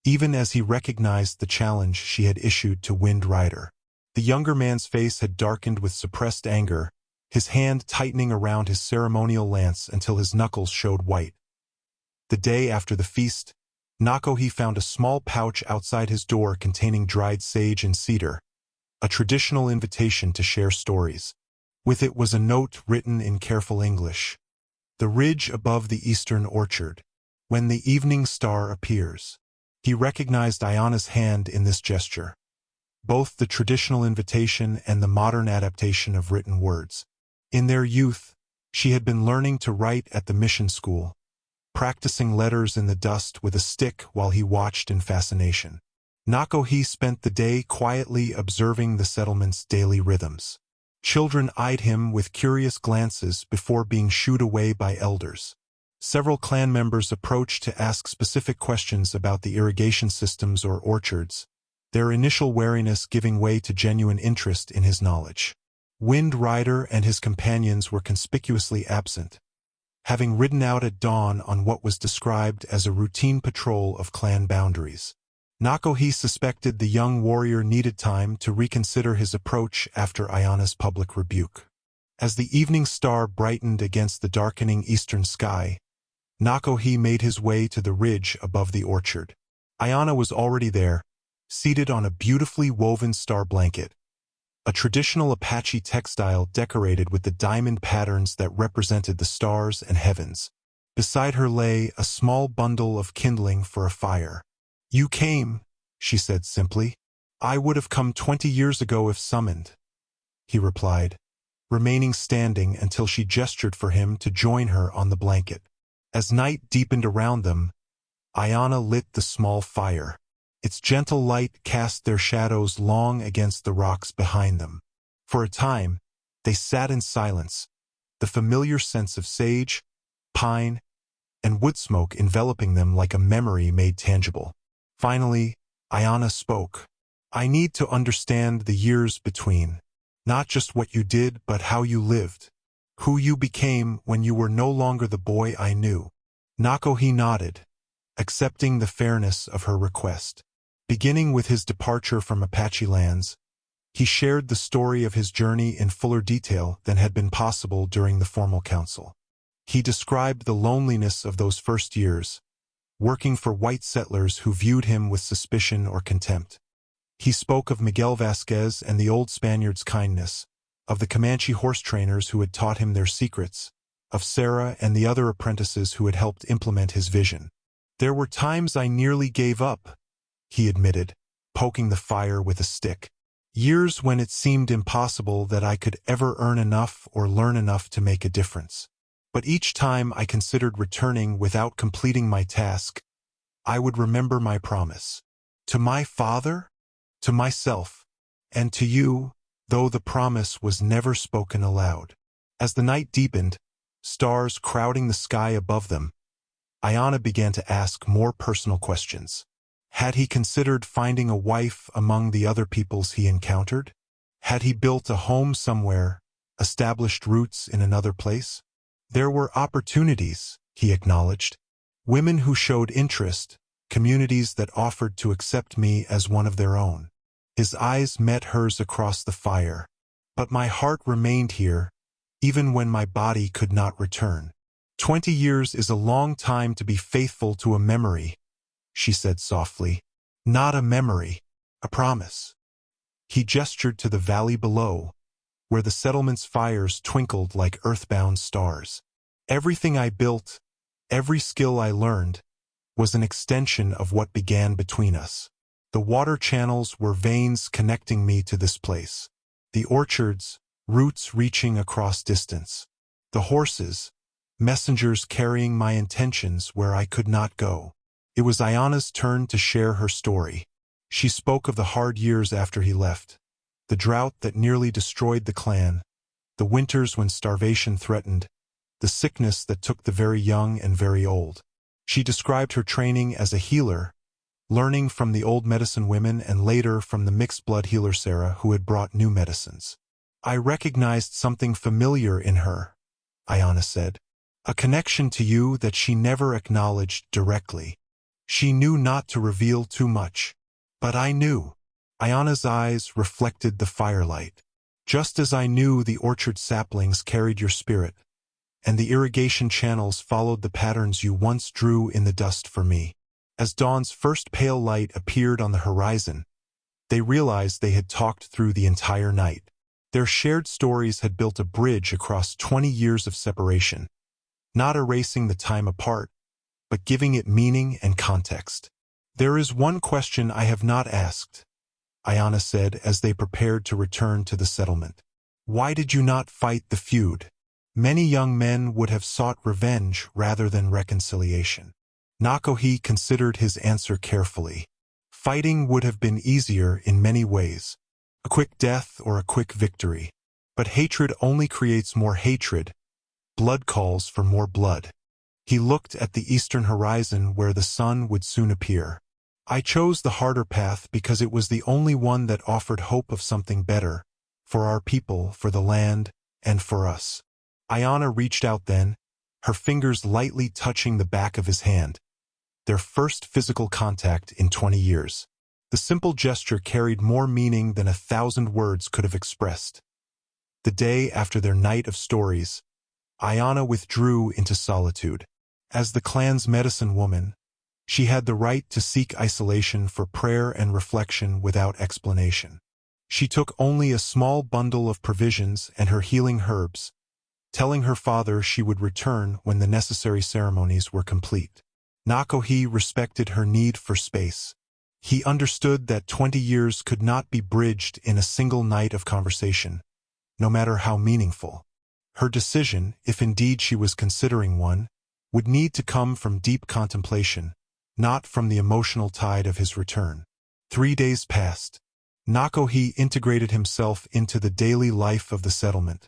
even as he recognized the challenge she had issued to Wind Rider. The younger man's face had darkened with suppressed anger, his hand tightening around his ceremonial lance until his knuckles showed white. The day after the feast, Nakohi found a small pouch outside his door containing dried sage and cedar, a traditional invitation to share stories. With it was a note written in careful English. The ridge above the eastern orchard. When the evening star appears. He recognized Ayana's hand in this gesture, both the traditional invitation and the modern adaptation of written words. In their youth, she had been learning to write at the mission school, practicing letters in the dust with a stick while he watched in fascination. Nakohi spent the day quietly observing the settlement's daily rhythms. Children eyed him with curious glances before being shooed away by elders. Several clan members approached to ask specific questions about the irrigation systems or orchards, their initial wariness giving way to genuine interest in his knowledge. Wind Rider and his companions were conspicuously absent, having ridden out at dawn on what was described as a routine patrol of clan boundaries. Nakohi suspected the young warrior needed time to reconsider his approach after Ayana's public rebuke. As the evening star brightened against the darkening eastern sky, Nakohi made his way to the ridge above the orchard. Ayana was already there, seated on a beautifully woven star blanket, a traditional Apache textile decorated with the diamond patterns that represented the stars and heavens. Beside her lay a small bundle of kindling for a fire. "You came," she said simply. "I would have come 20 years ago if summoned," he replied, remaining standing until she gestured for him to join her on the blanket. As night deepened around them, Ayana lit the small fire. Its gentle light cast their shadows long against the rocks behind them. For a time, they sat in silence, the familiar scents of sage, pine, and wood smoke enveloping them like a memory made tangible. Finally, Ayana spoke. "I need to understand the years between, not just what you did but how you lived, who you became when you were no longer the boy I knew." Nakohi nodded, accepting the fairness of her request. Beginning with his departure from Apache lands, he shared the story of his journey in fuller detail than had been possible during the formal council. He described the loneliness of those first years, working for white settlers who viewed him with suspicion or contempt. He spoke of Miguel Vasquez and the old Spaniard's kindness, of the Comanche horse trainers who had taught him their secrets, of Sarah and the other apprentices who had helped implement his vision. "There were times I nearly gave up," he admitted, poking the fire with a stick. "Years when it seemed impossible that I could ever earn enough or learn enough to make a difference. But each time I considered returning without completing my task, I would remember my promise. To my father, to myself, and to you, though the promise was never spoken aloud." As the night deepened, stars crowding the sky above them, Ayana began to ask more personal questions. Had he considered finding a wife among the other peoples he encountered? Had he built a home somewhere, established roots in another place? There were opportunities, he acknowledged. Women who showed interest, communities that offered to accept me as one of their own. His eyes met hers across the fire. "But my heart remained here, even when my body could not return." 20 years is a long time to be faithful to a memory, she said softly. "Not a memory, a promise." He gestured to the valley below, where the settlement's fires twinkled like earthbound stars. "Everything I built, every skill I learned, was an extension of what began between us. The water channels were veins connecting me to this place. The orchards, roots reaching across distance. The horses, messengers carrying my intentions where I could not go." It was Ayana's turn to share her story. She spoke of the hard years after he left, the drought that nearly destroyed the clan, the winters when starvation threatened, the sickness that took the very young and very old. She described her training as a healer, learning from the old medicine women and later from the mixed-blood healer Sarah who had brought new medicines. "I recognized something familiar in her," Ayana said. "A connection to you that she never acknowledged directly. She knew not to reveal too much. But I knew." Ayana's eyes reflected the firelight. "Just as I knew the orchard saplings carried your spirit, and the irrigation channels followed the patterns you once drew in the dust for me." As dawn's first pale light appeared on the horizon, they realized they had talked through the entire night. Their shared stories had built a bridge across 20 years of separation, not erasing the time apart, but giving it meaning and context. "There is one question I have not asked," Ayana said as they prepared to return to the settlement. "Why did you not fight the feud? Many young men would have sought revenge rather than reconciliation." Nakohi considered his answer carefully. Fighting would have been easier in many ways, a quick death or a quick victory. But hatred only creates more hatred. Blood calls for more blood. He looked at the eastern horizon where the sun would soon appear. I chose the harder path because it was the only one that offered hope of something better, for our people, for the land, and for us. Ayana reached out then, her fingers lightly touching the back of his hand, their first physical contact in 20 years. The simple gesture carried more meaning than 1,000 words could have expressed. The day after their night of stories, Ayana withdrew into solitude. As the clan's medicine woman, she had the right to seek isolation for prayer and reflection without explanation. She took only a small bundle of provisions and her healing herbs, telling her father she would return when the necessary ceremonies were complete. Nakohi respected her need for space. He understood that 20 years could not be bridged in a single night of conversation, no matter how meaningful. Her decision, if indeed she was considering one, would need to come from deep contemplation, not from the emotional tide of his return. 3 days passed. Nakohi integrated himself into the daily life of the settlement,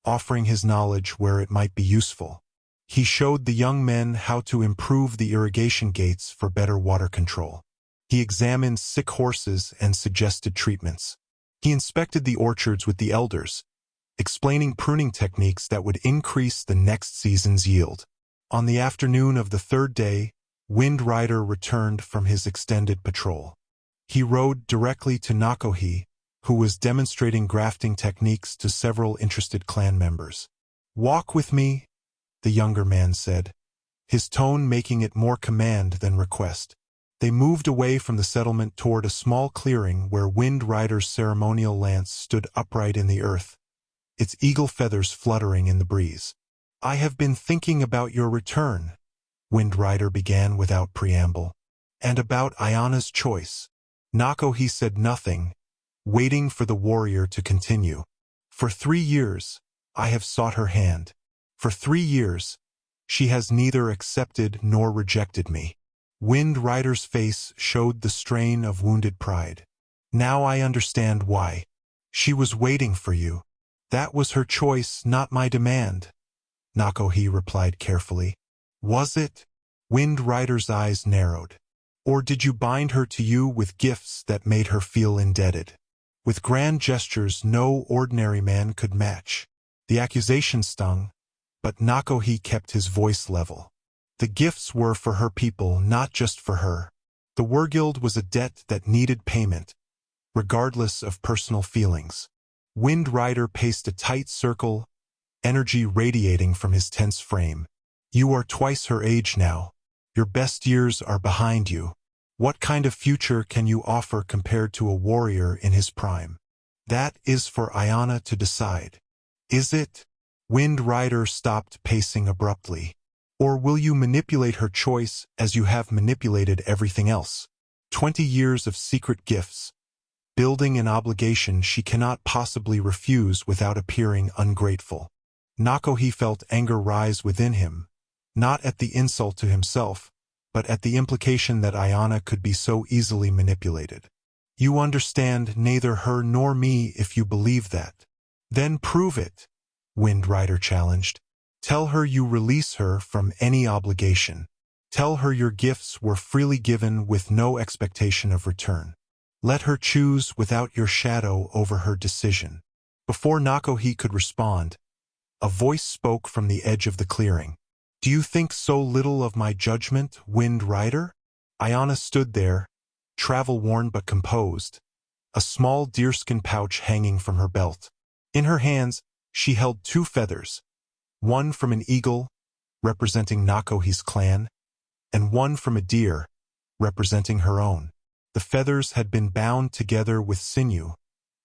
offering his knowledge where it might be useful. He showed the young men how to improve the irrigation gates for better water control. He examined sick horses and suggested treatments. He inspected the orchards with the elders, explaining pruning techniques that would increase the next season's yield. On the afternoon of the 3rd day, Wind Rider returned from his extended patrol. He rode directly to Nakohi, who was demonstrating grafting techniques to several interested clan members. "Walk with me," the younger man said, his tone making it more command than request. They moved away from the settlement toward a small clearing where Wind Rider's ceremonial lance stood upright in the earth, its eagle feathers fluttering in the breeze. "I have been thinking about your return," Wind Rider began without preamble, "and about Ayana's choice." Nakohi said nothing, waiting for the warrior to continue. "For 3 years, I have sought her hand. For 3 years, she has neither accepted nor rejected me." Wind Rider's face showed the strain of wounded pride. "Now I understand why. She was waiting for you. That was her choice, not my demand," Nakohi replied carefully. "Was it?" Wind Rider's eyes narrowed. "Or did you bind her to you with gifts that made her feel indebted? With grand gestures no ordinary man could match." The accusation stung, but Nakohi kept his voice level. The gifts were for her people, not just for her. The Warguild was a debt that needed payment, regardless of personal feelings. Wind Rider paced a tight circle, energy radiating from his tense frame. "You are twice her age now. Your best years are behind you. What kind of future can you offer compared to a warrior in his prime? That is for Ayana to decide. Is it?" Wind Rider stopped pacing abruptly. "Or will you manipulate her choice as you have manipulated everything else? 20 years of secret gifts, building an obligation she cannot possibly refuse without appearing ungrateful." Nakohi felt anger rise within him, not at the insult to himself, but at the implication that Ayana could be so easily manipulated. "You understand neither her nor me if you believe that." "Then prove it," Wind Rider challenged. "Tell her you release her from any obligation. Tell her your gifts were freely given with no expectation of return. Let her choose without your shadow over her decision." Before Nakohi could respond, a voice spoke from the edge of the clearing. "Do you think so little of my judgment, Wind Rider?" Ayana stood there, travel-worn but composed, a small deerskin pouch hanging from her belt. In her hands, she held 2 feathers, one from an eagle, representing Nakohi's clan, and one from a deer, representing her own. The feathers had been bound together with sinew,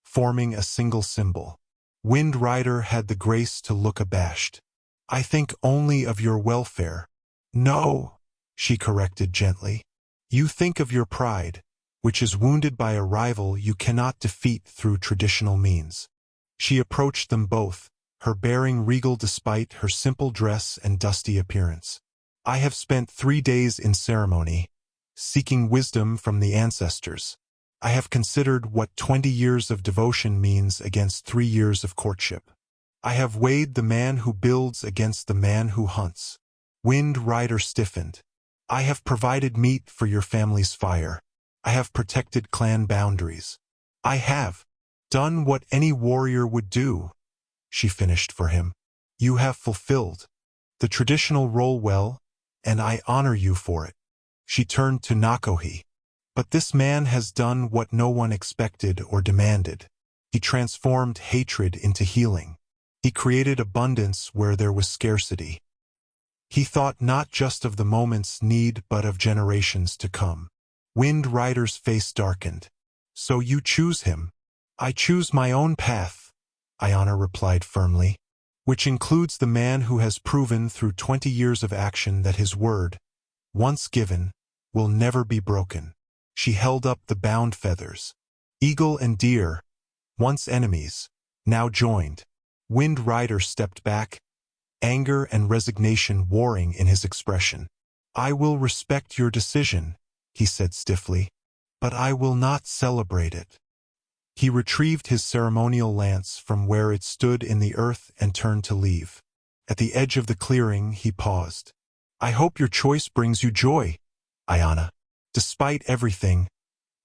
forming a single symbol. Wind Rider had the grace to look abashed. "I think only of your welfare." "No," she corrected gently. "You think of your pride, which is wounded by a rival you cannot defeat through traditional means." She approached them both, her bearing regal despite her simple dress and dusty appearance. "I have spent 3 days in ceremony, seeking wisdom from the ancestors. I have considered what 20 years of devotion means against 3 years of courtship. I have weighed the man who builds against the man who hunts." Wind Rider stiffened. I have provided meat for your family's fire. I have protected clan boundaries. I have done what any warrior would do, she finished for him. You have fulfilled the traditional role well, and I honor you for it. She turned to Nakohi. But this man has done what no one expected or demanded. He transformed hatred into healing. He created abundance where there was scarcity. He thought not just of the moment's need but of generations to come. Wind Rider's face darkened. So you choose him. I choose my own path, Ayana replied firmly, which includes the man who has proven through 20 years of action that his word, once given, will never be broken. She held up the bound feathers. Eagle and deer, once enemies, now joined. Wind Rider stepped back, anger and resignation warring in his expression. I will respect your decision, he said stiffly, but I will not celebrate it. He retrieved his ceremonial lance from where it stood in the earth and turned to leave. At the edge of the clearing, he paused. I hope your choice brings you joy, Ayana. Despite everything,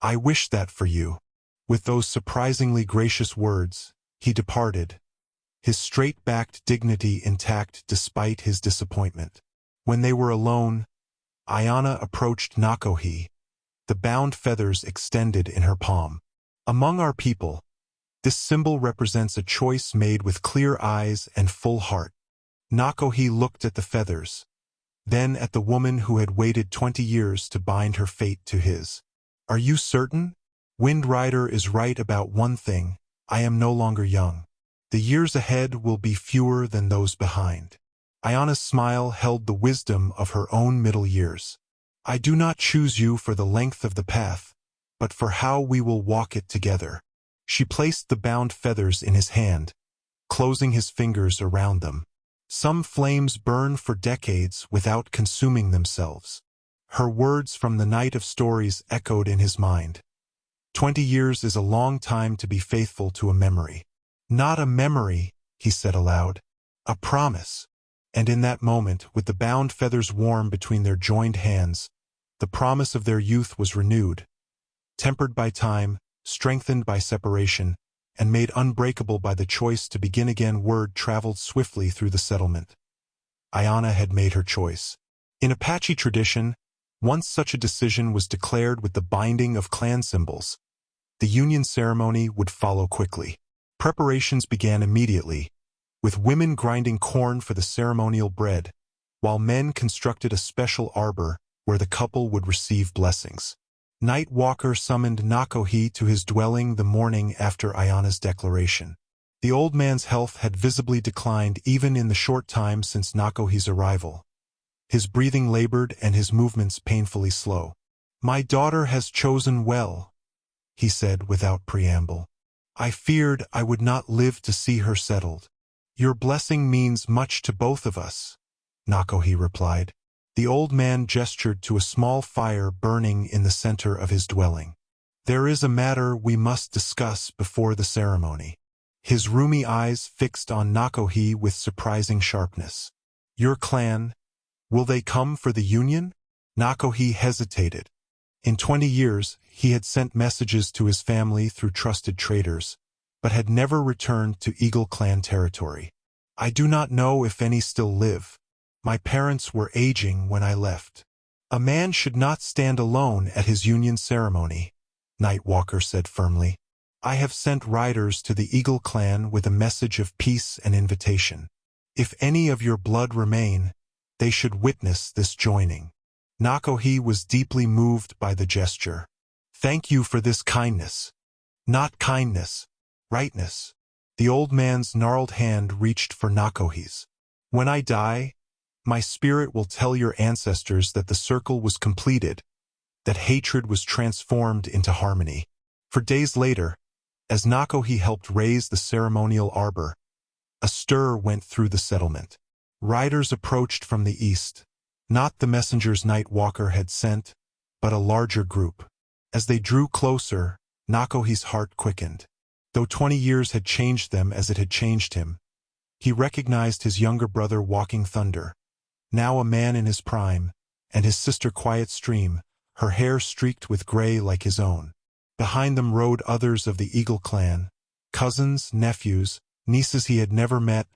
I wish that for you. With those surprisingly gracious words, he departed, his straight-backed dignity intact despite his disappointment. When they were alone, Ayana approached Nakohi, the bound feathers extended in her palm. Among our people, this symbol represents a choice made with clear eyes and full heart. Nakohi looked at the feathers, then at the woman who had waited 20 years to bind her fate to his. Are you certain? Wind Rider is right about one thing. I am no longer young. The years ahead will be fewer than those behind. Ayana's smile held the wisdom of her own middle years. I do not choose you for the length of the path, but for how we will walk it together. She placed the bound feathers in his hand, closing his fingers around them. Some flames burn for decades without consuming themselves. Her words from the night of stories echoed in his mind. 20 years is a long time to be faithful to a memory. Not a memory, he said aloud. A promise. And in that moment, with the bound feathers warm between their joined hands, the promise of their youth was renewed, tempered by time, strengthened by separation, and made unbreakable by the choice to begin again. Word traveled swiftly through the settlement. Ayana had made her choice. In Apache tradition, once such a decision was declared with the binding of clan symbols, the union ceremony would follow quickly. Preparations began immediately, with women grinding corn for the ceremonial bread, while men constructed a special arbor where the couple would receive blessings. Night Walker summoned Nakohi to his dwelling the morning after Ayana's declaration. The old man's health had visibly declined even in the short time since Nakohi's arrival. His breathing labored and his movements painfully slow. My daughter has chosen well, he said without preamble. I feared I would not live to see her settled. Your blessing means much to both of us, Nakohi replied. The old man gestured to a small fire burning in the center of his dwelling. There is a matter we must discuss before the ceremony. His roomy eyes fixed on Nakohi with surprising sharpness. Your clan, will they come for the union? Nakohi hesitated. In 20 years, he had sent messages to his family through trusted traders, but had never returned to Eagle Clan territory. I do not know if any still live. My parents were aging when I left. A man should not stand alone at his union ceremony, Night Walker said firmly. I have sent riders to the Eagle Clan with a message of peace and invitation. If any of your blood remain, they should witness this joining. Nakohi was deeply moved by the gesture. Thank you for this kindness. Not kindness, rightness. The old man's gnarled hand reached for Nakohi's. When I die, my spirit will tell your ancestors that the circle was completed, that hatred was transformed into harmony. For days later, as Nakohi helped raise the ceremonial arbor, a stir went through the settlement. Riders approached from the east, not the messengers Night Walker had sent, but a larger group. As they drew closer, Nakohi's heart quickened. Though 20 years had changed them as it had changed him, he recognized his younger brother walking thunder. Now a man in his prime, and his sister Quiet Stream, her hair streaked with gray like his own. Behind them rode others of the Eagle clan, cousins, nephews, nieces he had never met,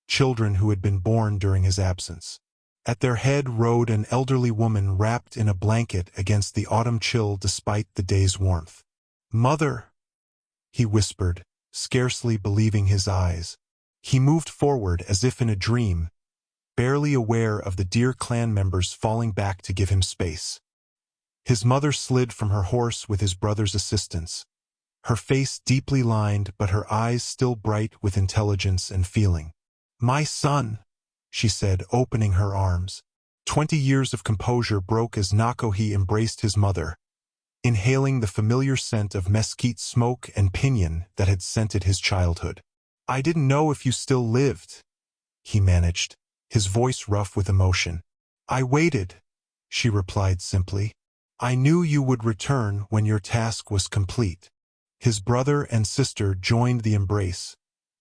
children who had been born during his absence. At their head rode an elderly woman wrapped in a blanket against the autumn chill despite the day's warmth. "Mother," he whispered, scarcely believing his eyes. He moved forward as if in a dream, barely aware of the dear clan members falling back to give him space. His mother slid from her horse with his brother's assistance, her face deeply lined but her eyes still bright with intelligence and feeling. "My son," she said, opening her arms. 20 years of composure broke as Nakohi embraced his mother, inhaling the familiar scent of mesquite smoke and pinyon that had scented his childhood. "I didn't know if you still lived," he managed, his voice rough with emotion. "I waited," she replied simply. "I knew you would return when your task was complete." His brother and sister joined the embrace,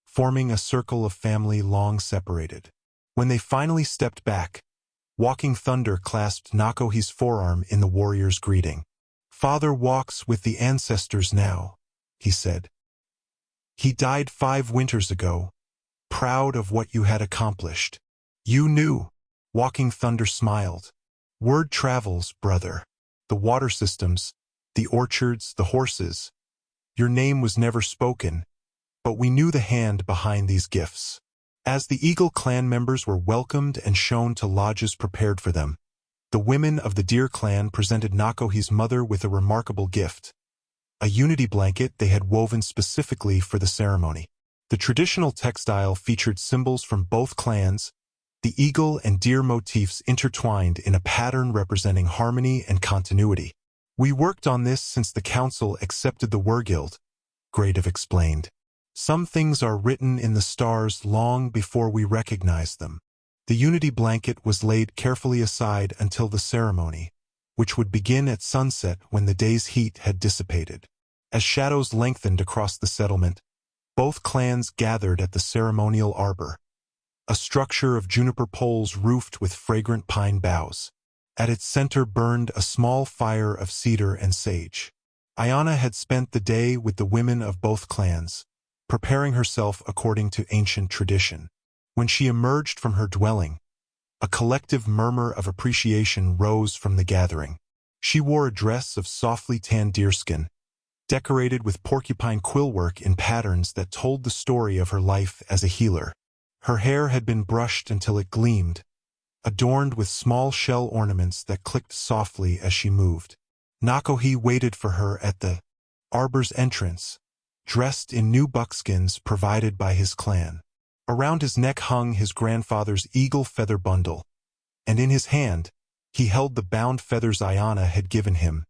forming a circle of family long separated. When they finally stepped back, Walking Thunder clasped Nakohi's forearm in the warrior's greeting. "Father walks with the ancestors now," he said. "He died 5 winters ago, proud of what you had accomplished." "You knew," Walking Thunder smiled. "Word travels, brother. The water systems, the orchards, the horses. Your name was never spoken, but we knew the hand behind these gifts." As the Eagle clan members were welcomed and shown to lodges prepared for them, the women of the Deer clan presented Nakohi's mother with a remarkable gift, a unity blanket they had woven specifically for the ceremony. The traditional textile featured symbols from both clans, the eagle and deer motifs intertwined in a pattern representing harmony and continuity. "We worked on this since the council accepted the Wergild," Gradav explained. "Some things are written in the stars long before we recognize them." The unity blanket was laid carefully aside until the ceremony, which would begin at sunset when the day's heat had dissipated. As shadows lengthened across the settlement, both clans gathered at the ceremonial arbor, a structure of juniper poles roofed with fragrant pine boughs. At its center burned a small fire of cedar and sage. Ayana had spent the day with the women of both clans, preparing herself according to ancient tradition. When she emerged from her dwelling, a collective murmur of appreciation rose from the gathering. She wore a dress of softly tanned deerskin, decorated with porcupine quillwork in patterns that told the story of her life as a healer. Her hair had been brushed until it gleamed, adorned with small shell ornaments that clicked softly as she moved. Nakohi waited for her at the arbor's entrance, dressed in new buckskins provided by his clan. Around his neck hung his grandfather's eagle feather bundle, and in his hand he held the bound feathers Ayana had given him,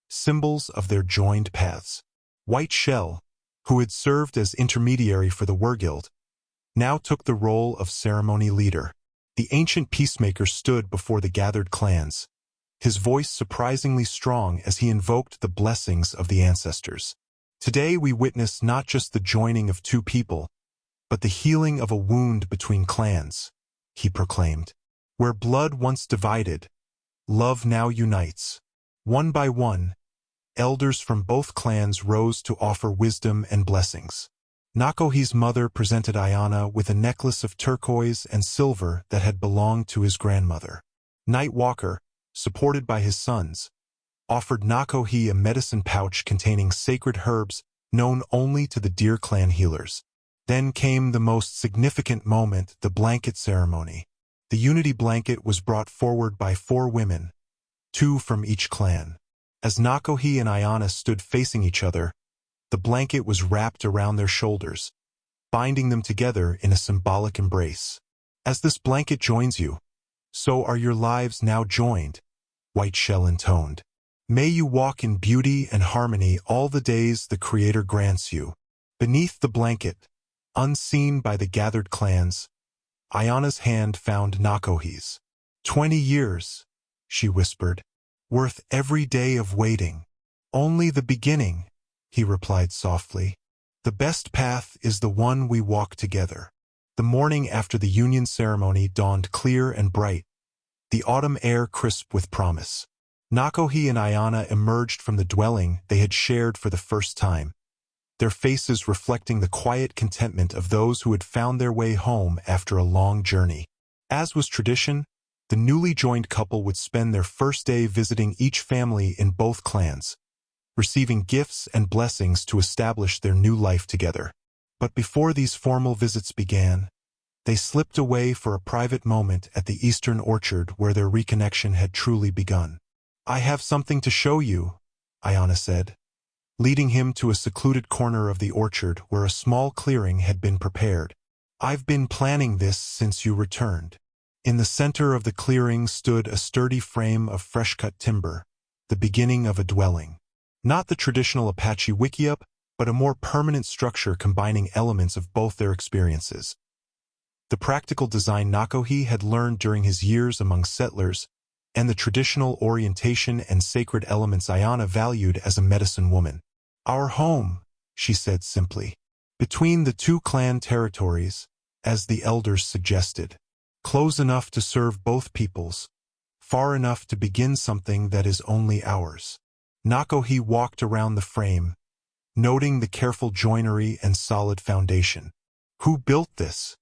symbols of their joined paths. White Shell, who had served as intermediary for the Wergild, now took the role of ceremony leader. The ancient peacemaker stood before the gathered clans, his voice surprisingly strong as he invoked the blessings of the ancestors. "Today we witness not just the joining of 2 people, but the healing of a wound between clans," he proclaimed. "Where blood once divided, love now unites." One by one, elders from both clans rose to offer wisdom and blessings. Nakohi's mother presented Ayana with a necklace of turquoise and silver that had belonged to his grandmother. Nightwalker, supported by his sons, offered Nakohi a medicine pouch containing sacred herbs known only to the Deer clan healers. Then came the most significant moment, the blanket ceremony. The unity blanket was brought forward by 4 women, 2 from each clan. As Nakohi and Ayana stood facing each other, the blanket was wrapped around their shoulders, binding them together in a symbolic embrace. "As this blanket joins you, so are your lives now joined," White Shell intoned. "May you walk in beauty and harmony all the days the Creator grants you." Beneath the blanket, unseen by the gathered clans, Ayana's hand found Nakohi's. 20 years, she whispered, worth every day of waiting. "Only the beginning," he replied softly. "The best path is the one we walk together." The morning after the union ceremony dawned clear and bright, the autumn air crisp with promise. Nakohi and Ayana emerged from the dwelling they had shared for the first time, their faces reflecting the quiet contentment of those who had found their way home after a long journey. As was tradition, the newly joined couple would spend their first day visiting each family in both clans, receiving gifts and blessings to establish their new life together. But before these formal visits began, they slipped away for a private moment at the eastern orchard where their reconnection had truly begun. "I have something to show you," Ayana said, leading him to a secluded corner of the orchard where a small clearing had been prepared. "I've been planning this since you returned." In the center of the clearing stood a sturdy frame of fresh-cut timber, the beginning of a dwelling. Not the traditional Apache wickiup, but a more permanent structure combining elements of both their experiences. The practical design Nakohi had learned during his years among settlers, and the traditional orientation and sacred elements Ayana valued as a medicine woman. "Our home," she said simply. "Between the two clan territories, as the elders suggested. Close enough to serve both peoples, far enough to begin something that is only ours." Nakohi walked around the frame, noting the careful joinery and solid foundation. "Who built this?"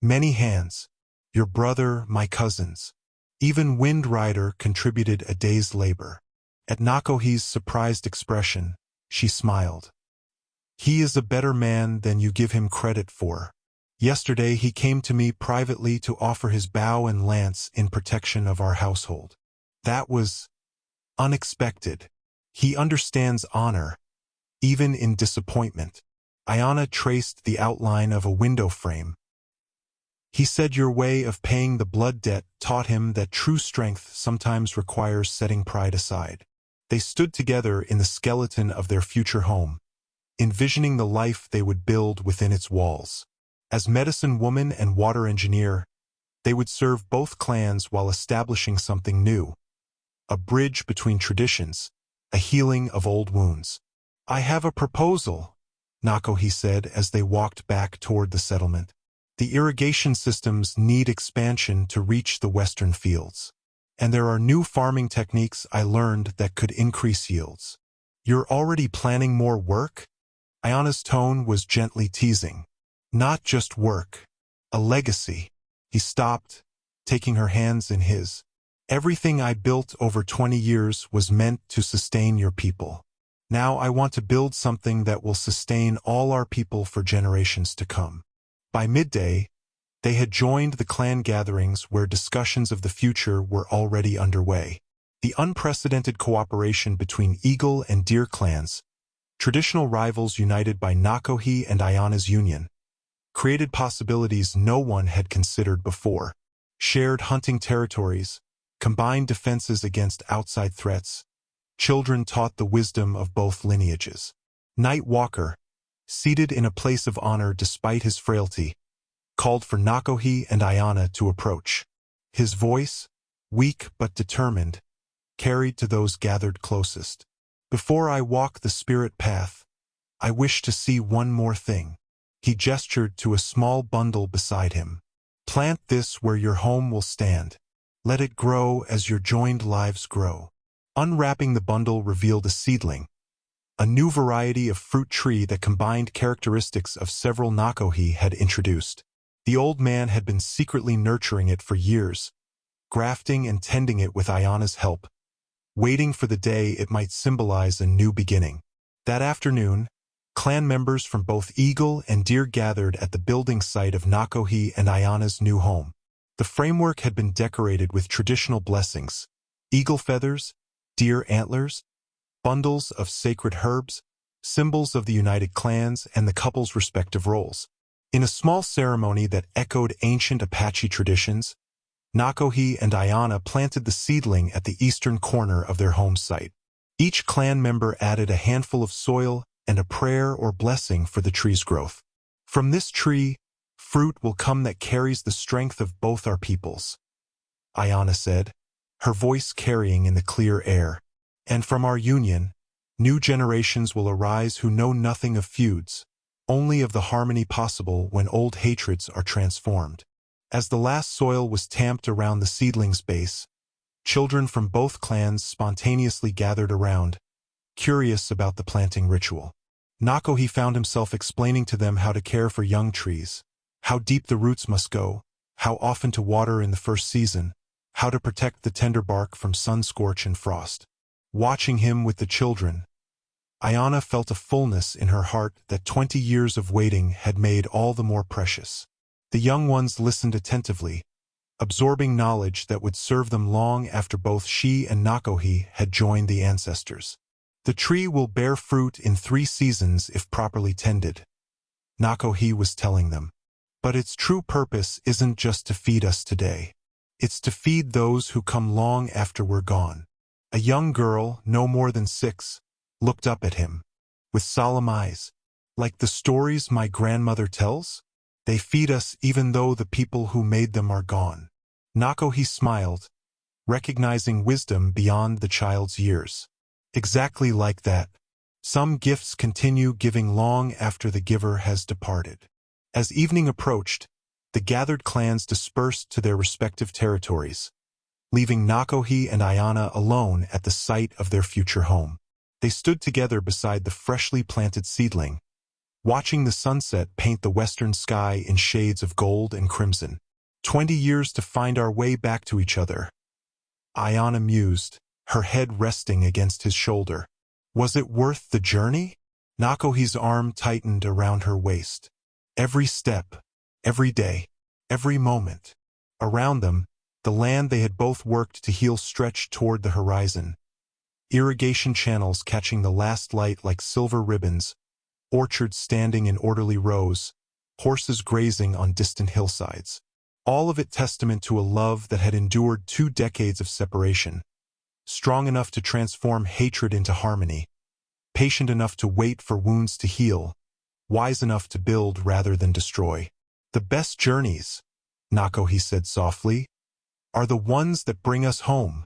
"Many hands. Your brother, my cousins. Even Wind Rider contributed a day's labor." At Nakohi's surprised expression, she smiled. "He is a better man than you give him credit for. Yesterday he came to me privately to offer his bow and lance in protection of our household. That was unexpected. He understands honor, even in disappointment." Ayana traced the outline of a window frame. "He said your way of paying the blood debt taught him that true strength sometimes requires setting pride aside." They stood together in the skeleton of their future home, envisioning the life they would build within its walls. As medicine woman and water engineer, they would serve both clans while establishing something new, a bridge between traditions, a healing of old wounds. "I have a proposal," Nakohi said as they walked back toward the settlement. "The irrigation systems need expansion to reach the western fields. And there are new farming techniques I learned that could increase yields." "You're already planning more work?" Ayana's tone was gently teasing. "Not just work. A legacy." He stopped, taking her hands in his. "Everything I built over 20 years was meant to sustain your people. Now I want to build something that will sustain all our people for generations to come." By midday, they had joined the clan gatherings where discussions of the future were already underway. The unprecedented cooperation between Eagle and Deer clans, traditional rivals united by Nakohi and Ayana's union, created possibilities no one had considered before. Shared hunting territories, combined defenses against outside threats, children taught the wisdom of both lineages. Night Walker, seated in a place of honor despite his frailty, called for Nakohi and Ayana to approach. His voice, weak but determined, carried to those gathered closest. "Before I walk the spirit path, I wish to see one more thing." He gestured to a small bundle beside him. "Plant this where your home will stand. Let it grow as your joined lives grow." Unwrapping the bundle revealed a seedling, a new variety of fruit tree that combined characteristics of several Nakohi had introduced. The old man had been secretly nurturing it for years, grafting and tending it with Ayana's help, waiting for the day it might symbolize a new beginning. That afternoon, clan members from both Eagle and Deer gathered at the building site of Nakohi and Ayana's new home. The framework had been decorated with traditional blessings, eagle feathers, deer antlers, bundles of sacred herbs, symbols of the united clans and the couple's respective roles. In a small ceremony that echoed ancient Apache traditions, Nakohi and Ayana planted the seedling at the eastern corner of their home site. Each clan member added a handful of soil and a prayer or blessing for the tree's growth. "From this tree, fruit will come that carries the strength of both our peoples," Ayana said, her voice carrying in the clear air. "And from our union, new generations will arise who know nothing of feuds, only of the harmony possible when old hatreds are transformed." As the last soil was tamped around the seedling's base, children from both clans spontaneously gathered around, curious about the planting ritual. Nakohi found himself explaining to them how to care for young trees, how deep the roots must go, how often to water in the first season, how to protect the tender bark from sun scorch and frost. Watching him with the children, Ayana felt a fullness in her heart that 20 years of waiting had made all the more precious. The young ones listened attentively, absorbing knowledge that would serve them long after both she and Nakohi had joined the ancestors. The tree will bear fruit in 3 seasons if properly tended, Nakohi was telling them. But its true purpose isn't just to feed us today. It's to feed those who come long after we're gone. A young girl, no more than 6, looked up at him, with solemn eyes. Like the stories my grandmother tells? They feed us even though the people who made them are gone. Nakohi smiled, recognizing wisdom beyond the child's years. Exactly like that. Some gifts continue giving long after the giver has departed. As evening approached, the gathered clans dispersed to their respective territories, leaving Nakohi and Ayana alone at the site of their future home. They stood together beside the freshly planted seedling, watching the sunset paint the western sky in shades of gold and crimson. 20 years to find our way back to each other, Ayana mused, her head resting against his shoulder. Was it worth the journey? Nakohi's arm tightened around her waist. Every step, every day, every moment. Around them, the land they had both worked to heal stretched toward the horizon. Irrigation channels catching the last light like silver ribbons, orchards standing in orderly rows, horses grazing on distant hillsides. All of it testament to a love that had endured 2 decades of separation, strong enough to transform hatred into harmony, patient enough to wait for wounds to heal, wise enough to build rather than destroy. The best journeys, Nakohi said softly, are the ones that bring us home.